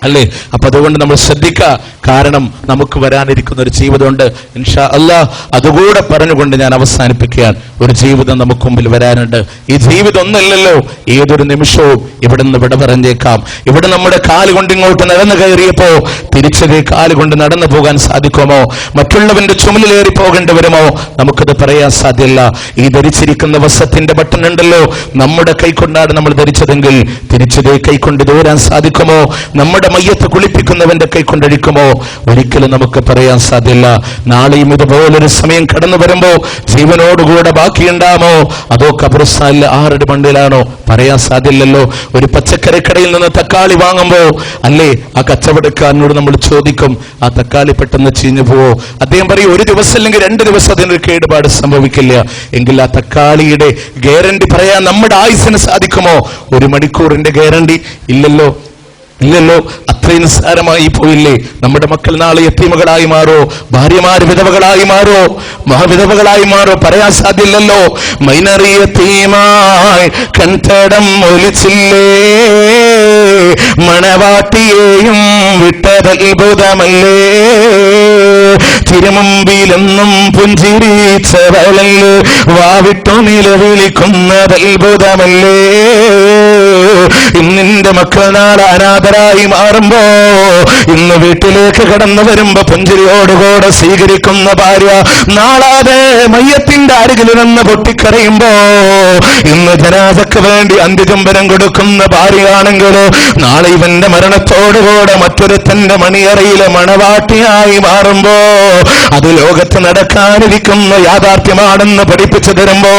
അല്ലേ? അപ്പൊ അതുകൊണ്ട് നമ്മൾ ശ്രദ്ധിക്കുക. കാരണം നമുക്ക് വരാനിരിക്കുന്ന ഒരു ജീവിതമുണ്ട് ഇൻഷാ അല്ലാഹ്. അതുകൂടെ പറഞ്ഞുകൊണ്ട് ഞാൻ അവസാനിപ്പിക്കുകയാണ്. ഒരു ജീവിതം നമുക്ക് മുമ്പിൽ വരാനുണ്ട്. ഈ ജീവിതം ഒന്നല്ലല്ലോ, ഏതൊരു നിമിഷവും ഇവിടെ നിന്ന് വിട പറഞ്ഞേക്കാം. ഇവിടെ നമ്മുടെ കാലുകൊണ്ട് ഇങ്ങോട്ട് നടന്നു കയറിയപ്പോ തിരിച്ചതേ കാലുകൊണ്ട് നടന്നു പോകാൻ സാധിക്കുമോ? മറ്റുള്ളവന്റെ ചുമലിലേറി പോകേണ്ടി വരുമോ? നമുക്കത് പറയാൻ സാധ്യമല്ല. ഈ ധരിച്ചിരിക്കുന്ന വസ്ത്രത്തിന്റെ ബട്ടൺ ഉണ്ടല്ലോ, നമ്മുടെ കൈക്കൊണ്ടാണ് നമ്മൾ ധരിച്ചതെങ്കിൽ തിരിച്ചതേ കൈക്കൊണ്ട് ദൂരാൻ സാധിക്കുമോ? നമ്മുടെ മയ്യത്ത് കുളിപ്പിക്കുന്നവന്റെ കൈ കൊണ്ടഴിക്കുമോ? ഒരിക്കലും നമുക്ക് പറയാൻ സാധ്യമല്ല. നാളെയും ഇതുപോലൊരു സമയം കടന്നു വരുമ്പോ ജീവനോടുകൂടെ ബാക്കിയുണ്ടാമോ? അതോ ഖബർസ്ഥാനിൽ ആരുടെ മണ്ണിലാണോ? പറയാൻ സാധ്യമില്ലല്ലോ. ഒരു പച്ചക്കറിക്കടയിൽ നിന്ന് തക്കാളി വാങ്ങുമ്പോ, അല്ലേ, ആ കച്ചവടക്കാരനോട് നമ്മൾ ചോദിക്കും, ആ തക്കാളി പെട്ടെന്ന് ചീഞ്ഞു പോവോ? അദ്ദേഹം പറയും, ഒരു ദിവസം അല്ലെങ്കിൽ 2 ദിവസം അതിനൊരു കേടുപാട് സംഭവിക്കില്ല. എങ്കിൽ ആ തക്കാളിയുടെ ഗ്യാരണ്ടി പറയാൻ നമ്മുടെ ആയുസിന് സാധിക്കുമോ? 1 മണിക്കൂറിന്റെ ഗ്യാരണ്ടി ഇല്ലല്ലോ. അത്രയും നിസ്സാരമായി പോയില്ലേ? നമ്മുടെ മക്കൾ നാളെ യത്തീമുകളായി മാറോ? ഭാര്യമാർ വിധവകളായി മാറോ? മഹാവിധവകളായി മാറോ? പറയാൻ സാധ്യമില്ലല്ലോ. മൈനറിയത്തീമായി കൺതടം ഒലിച്ചില്ലേ, മണവാട്ടിയെയും വിട്ടതത്ഭുതമല്ലേ, തിരുമുമ്പിലെന്നും പുഞ്ചിരിച്ചവളല്ലേ, വാവിട്ടു നിലവിളിക്കുന്നതത്ഭുതമല്ലേ. ഇന്നിന്റെ മക്കൾ നാളെ അനാഥരായി മാറുമ്പോ, ഇന്ന് വീട്ടിലേക്ക് കടന്നു വരുമ്പോ പുഞ്ചിരിയോടുകൂടെ സ്വീകരിക്കുന്ന ഭാര്യ നാളാതെ മയ്യത്തിന്റെ അരികിൽ നിന്ന് പൊട്ടിക്കരയുമ്പോ, ഇന്ന് ജനാസക്ക് വേണ്ടി അന്ത്യചുംബനം കൊടുക്കുന്ന ഭാര്യയാണെങ്കിലോ നാളെ ഇവന്റെ മരണത്തോടുകൂടെ മറ്റൊരുത്തന്റെ മണിയറയിലെ മണവാട്ടിയായി മാറുമ്പോ അത് ലോകത്ത് നടക്കാനിരിക്കുന്ന യാഥാർത്ഥ്യമാണെന്ന് പഠിപ്പിച്ചു തരുമ്പോ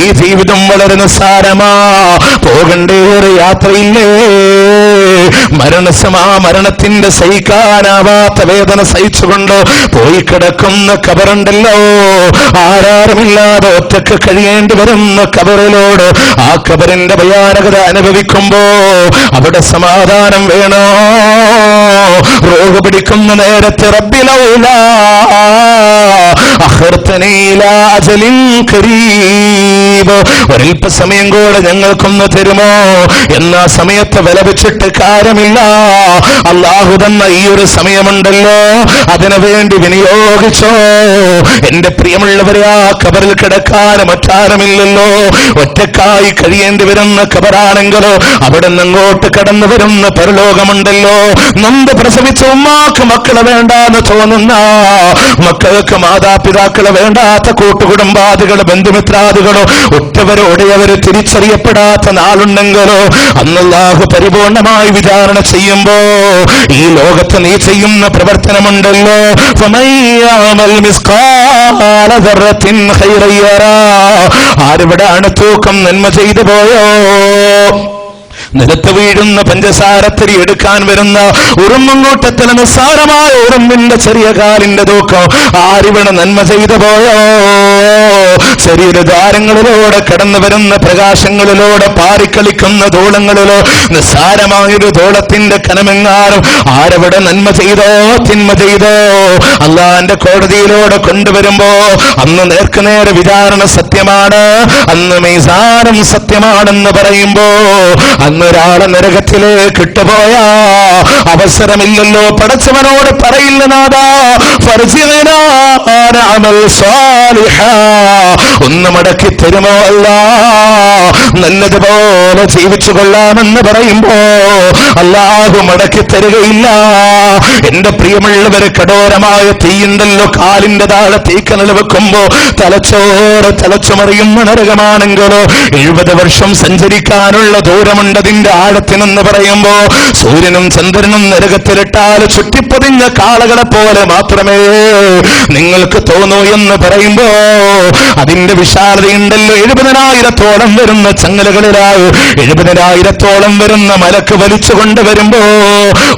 ഈ ജീവിതം വളരെ നിസ്സാരമാ. പോകണ്ടേ ഒരു യാത്രയില്ലേ? മരണത്തിന്റെ സഹിക്കാനാവാത്ത വേദന സഹിച്ചുകൊണ്ട് പോയി കിടക്കുന്ന ഖബറുണ്ടല്ലോ, ആരാരുമില്ലാതെ ഒറ്റക്ക് കഴിയേണ്ടി വരുന്ന ഖബറിലോട് ആ ഖബറിന്റെ ഭയാനകത അനുഭവിക്കുമ്പോ അവിടെ സമാധാനം വേണോ? റൂഹ് പിടിക്കുന്ന നേരത്തെ റബ്ബിലൗലാ അഖർതനീ ഇലാ അജലിൻ ഖരീബ്, ഒരൽപ്പസമയം കൂടെ ഞങ്ങൾക്കൊന്ന് തരുമോ? എന്നാ സമയത്ത് വിലപിച്ചിട്ട് കാര്യമില്ല. അള്ളാഹു തന്ന ഈ ഒരു സമയമുണ്ടല്ലോ, അതിനു വേണ്ടി വിനിയോഗിച്ചോ. എന്റെ പ്രിയമുള്ളവരെ, ആ ഖബറിൽ കിടക്കാൻ മറ്റാരുമില്ലല്ലോ. ഒറ്റക്കായി കഴിയേണ്ടി വരുന്ന ഖബറാണെങ്കിലോ അവിടെ നിന്ന് അങ്ങോട്ട് കടന്നു വരുന്ന പരലോകമുണ്ടല്ലോ. നൊന്ത് പ്രസവിച്ച ഉമ്മാക്ക് മക്കളെ വേണ്ടാന്ന് തോന്നുന്ന, മക്കൾക്ക് മാതാപിതാക്കളെ വേണ്ടാത്ത കൂട്ടുകുടുംബാദികളോ ബന്ധുമിത്രാദികളോ ഒറ്റവരോ ഒടയവര് തിരിച്ചറിയപ്പെടാത്ത നാളുണ്ടെങ്കിലോ അന്ന് അല്ലാഹു പരിപൂർണമായി വിചാരണ ചെയ്യുമ്പോ ഈ ലോകത്ത് നീ ചെയ്യുന്ന പ്രവർത്തനമുണ്ടല്ലോ, ആരിവിടാണ് തൂക്കം നന്മ ചെയ്തു പോയോ? നിലത്ത് വീഴുന്ന പഞ്ചസാരത്തിരി എടുക്കാൻ വരുന്ന ഉറുമ്പുംകൂട്ടത്തിലെ നിസ്സാരമായ ഉറുമ്പിന്റെ ചെറിയ കാലിന്റെ തൂക്കം ആരിവിടെ നന്മ ചെയ്തു പോയോ? ശരീരദ്വാരങ്ങളിലൂടെ കടന്നു വരുന്ന പ്രകാശങ്ങളിലൂടെ പാറിക്കളിക്കുന്ന ധൂളങ്ങളിലോ നിസ്സാരമായൊരു ധൂളത്തിന്റെ കനമെങ്ങാനും ആരവിടെ നന്മ ചെയ്തോ തിന്മ ചെയ്തോ അള്ളാന്റെ കോടതിയിലൂടെ കൊണ്ടുവരുമ്പോ അന്ന് നേർക്കുനേരെ വിചാരണ സത്യമാണ്, അന്ന് മീസാനം സത്യമാണെന്ന് പറയുമ്പോ അന്നൊരാളെ നരകത്തിലേക്ക് ഇട്ടുപോയ അവസരമില്ലല്ലോ. പടച്ചവനോട് പറയില്ല നാദാ ഫർജിഅനാ നഅമൽ സാലിഹാ, ഒന്ന് മടക്കി തരുമോ അല്ലാ, നല്ലതുപോലെ ജീവിച്ചു കൊള്ളാമെന്ന് പറയുമ്പോ അല്ലാഹു മടക്കി തരുകയില്ല. എന്റെ പ്രിയമുള്ളവരെ, കഠോരമായ തീയുണ്ടല്ലോ കാലിന്റെ താഴെ തീക്കനൽ വെക്കുമ്പോ തലച്ചുമറിയുന്ന നരകമാണെങ്കിലോ 70 വർഷം സഞ്ചരിക്കാനുള്ള ദൂരമുണ്ട് അതിന്റെ ആഴത്തിനെന്ന് പറയുമ്പോ സൂര്യനും ചന്ദ്രനും നരകത്തിലിട്ടാൽ ചുറ്റിപ്പൊതിഞ്ഞ കാളകളെ പോലെ മാത്രമേ നിങ്ങൾക്ക് തോന്നൂ എന്ന് പറയുമ്പോ അതിന്റെ വിശാലതയുണ്ടല്ലോ. 70,000-ഓളം വരുന്ന ചങ്ങലകളിലായി 70,000-ഓളം വരുന്ന മലക്ക് വലിച്ചു കൊണ്ടുവരുമ്പോ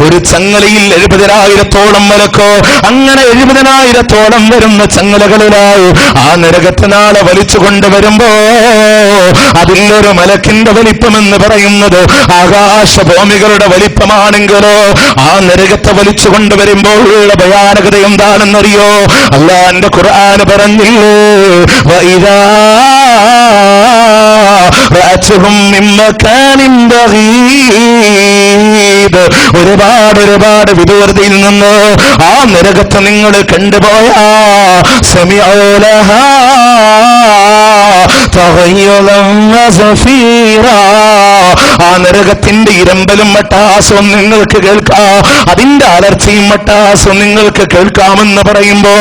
ഒരു ചങ്ങലയിൽ 70,000-ഓളം മലക്കോ, അങ്ങനെ 70,000-ഓളം വരുന്ന ചങ്ങലകളിലായി ആ നരകത്തെ നാളെ വലിച്ചു കൊണ്ടുവരുമ്പോ അതിലൊരു മലക്കിന്റെ വലിപ്പമെന്ന് പറയുന്നത് ആകാശഭൂമികളുടെ വലിപ്പമാണെങ്കിലോ ആ നരകത്തെ വലിച്ചു കൊണ്ടുവരുമ്പോഴുള്ള ഭയാനകത എന്താണെന്നറിയോ? അല്ലാഹുവിന്റെ ഖുർആൻ പറഞ്ഞില്ലേ, വഇദാ റഅതുഹും മിൻ മകാനിൻ ബഈദ്, ഒരുപാട് വിദൂരതയിൽ നിന്ന് ആ നരകത്തെ നിങ്ങൾ കണ്ടുപോയാ സമിഉ ലഹാ തഗയ്യുലൻ വസഫീറാ, ആ നരകത്തിന്റെ ഇരമ്പലും മട്ടാസവും നിങ്ങൾക്ക് കേൾക്കാം, അതിന്റെ അലർച്ചയും മട്ടാസവും നിങ്ങൾക്ക് കേൾക്കാമെന്ന് പറയുമ്പോ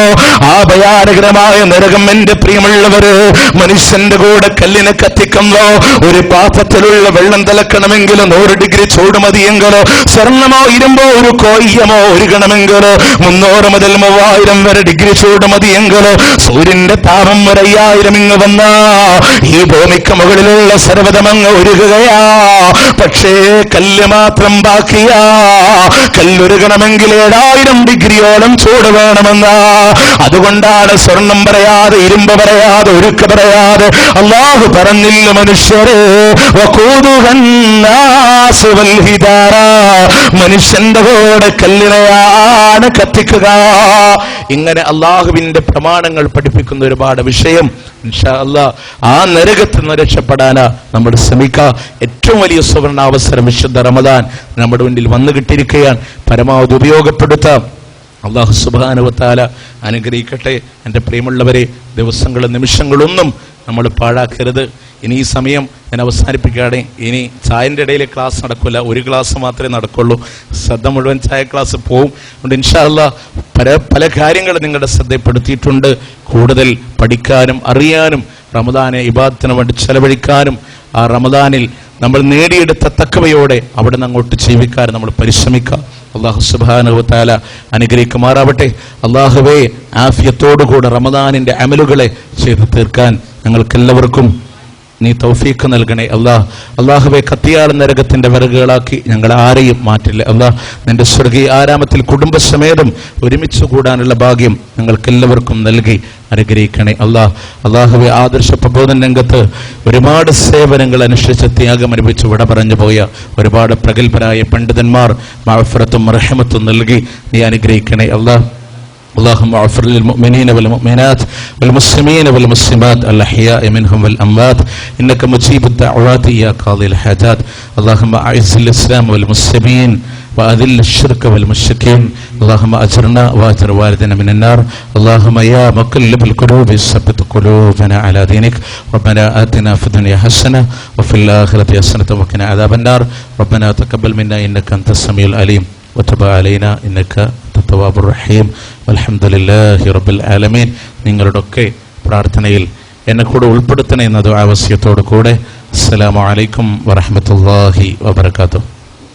ആ ഭയാനകരമായ നരകം എന്റെ പ്രിയമുള്ളവര് മനുഷ്യന്റെ കൂടെ കല്ലിനെ കത്തിക്കുമ്പോ ഒരു പാത്രത്തിലുള്ള വെള്ളം തിളക്കണമെങ്കിലോ 100 ഡിഗ്രി ചൂട് മതിയെങ്കിലോ സ്വർണ്ണമോ ഇരുമ്പോ ഒരു കോയ്യമോ ഒരുകണമെങ്കിലോ 300 മുതൽ 3000 വരെ ഡിഗ്രി ചൂട് മതിയെങ്കിലോ സൂര്യന്റെ താപം 5000 ഇങ്ങ് വന്നാ ഈ ഭൂമിക്ക് മുകളിലുള്ള സർവ്വതമങ്ങ് ഒരുകുകയാ. പക്ഷേ കല്ല് മാത്രം ബാക്കിയാ. കല്ലുരുകണമെങ്കിൽ 7000 ഡിഗ്രിയോളം ചൂട് വേണമെന്നാ. അതുകൊണ്ടാണ് സ്വർണം പറയാതെ ഇരുമ്പ് പറയാതെ ഉരുക്ക് പറയാതെ അല്ലാഹു പറഞ്ഞില്ല മനുഷ്യരെ വഖൂദുഹന്നാസ് വൽ ഹിദാറ, മനുഷ്യന്റെ കൂടെ കല്ലിനെയാണ് കത്തിക്കുക. ഇങ്ങനെ അള്ളാഹുവിന്റെ പ്രമാണങ്ങൾ പഠിപ്പിക്കുന്ന ഒരുപാട് വിഷയം ഇൻഷാ അല്ലാഹ് ആ നരകത്തിൽ നിന്ന് രക്ഷപ്പെടാനാ നമ്മൾ ശ്രമിക്കുക. ഏറ്റവും വലിയ സുവർണാവസരം വിശുദ്ധ റമദാൻ നമ്മുടെ മുന്നിൽ വന്നു കിട്ടിയിരിക്കുകയാണ്. പരമാവധി ഉപയോഗപ്പെടുത്താം. അല്ലാഹു സുബ്ഹാനഹു വ തആല അനുഗ്രഹിക്കട്ടെ. എൻ്റെ പ്രിയമുള്ളവരെ, ദിവസങ്ങളും നിമിഷങ്ങളൊന്നും നമ്മൾ പാഴാക്കരുത്. ഇനി ഈ സമയം ഞാൻ അവസാനിപ്പിക്കുകയാണ്. ഇനി ചായൻ്റെ ഇടയിൽ ക്ലാസ് നടക്കില്ല, ഒരു ക്ലാസ് മാത്രമേ നടക്കുള്ളൂ. ശ്രദ്ധ മുഴുവൻ ചായ ക്ലാസ് പോവും. അതുകൊണ്ട് ഇൻഷാ അല്ലാഹ് പല കാര്യങ്ങൾ നിങ്ങളുടെ ശ്രദ്ധപ്പെടുത്തിയിട്ടുണ്ട്. കൂടുതൽ പഠിക്കാനും അറിയാനും റമദാനെ ഇബാദത്തിന് വേണ്ടി ചെലവഴിക്കാനും ആ റമദാനിൽ നമ്മൾ നേടിയെടുത്ത തഖ്വയോടെ അവിടെ നിന്ന് അങ്ങോട്ട് ജീവിക്കാൻ നമ്മൾ പരിശ്രമിക്കുക. അല്ലാഹു സുബ്ഹാനഹു വ തആല അനുഗ്രഹിക്കുമാറാവട്ടെ. അല്ലാഹുവേ, ആഫിയത്തോടുകൂടെ റമദാനിന്റെ അമലുകളെ ചെയ്തു തീർക്കാൻ ഞങ്ങൾക്കെല്ലാവർക്കും നീ തൗഫീഖ് നൽകണേ അല്ലാഹുവേ. കത്തിയാൾ നരകത്തിന്റെ വിറകുകളാക്കി ഞങ്ങൾ ആരെയും മാറ്റില്ല അല്ലാഹ്. നിന്റെ സ്വർഗീയ ആരാമത്തിൽ കുടുംബസമേതം ഒരുമിച്ച് കൂടാനുള്ള ഭാഗ്യം ഞങ്ങൾക്കെല്ലാവർക്കും നൽകി അനുഗ്രഹിക്കണേ അല്ലാഹുവേ. ആദർശ പ്രബോധന രംഗത്ത് ഒരുപാട് സേവനങ്ങൾ അനുഷ്ഠിച്ച് ത്യാഗം അനുഭവിച്ച് വിട പറഞ്ഞു പോയ ഒരുപാട് പ്രഗത്ഭരായ പണ്ഡിതന്മാർ മഗ്ഫിറത്തും റഹ്മത്തും നൽകി നീ അനുഗ്രഹിക്കണേ അല്ലാഹ്. اللهم اغفر للمؤمنين والمؤمنات والمسلمين والمسلمات الأحياء منهم والأموات إنك مجيب الدعوات يا قاضي الحاجات. اللهم أعز الإسلام والمسلمين وأذل الشرك والمشركين. اللهم أجرنا وأجر والدنا من النار. اللهم يا مقلب القلوب ثبت قلوبنا على دينك. ربنا آتنا في الدنيا حسنة وفي الآخرة حسنة وقنا عذاب النار. ربنا تقبل منا إنك أنت السميع العليم وتب علينا إنك أنت التواب الرحيم والحمد لله رب العالمين. നിങ്ങളുടെയൊക്കെ പ്രാർത്ഥനയിൽ എന്നെ കൂടെ ഉൾപ്പെടുത്തണേ എന്ന ദുആ വസിയത്തോടു കൂടെ അസ്സലാമു അലൈക്കും വറഹ്മത്തുള്ളാഹി വബറകാതുഹു.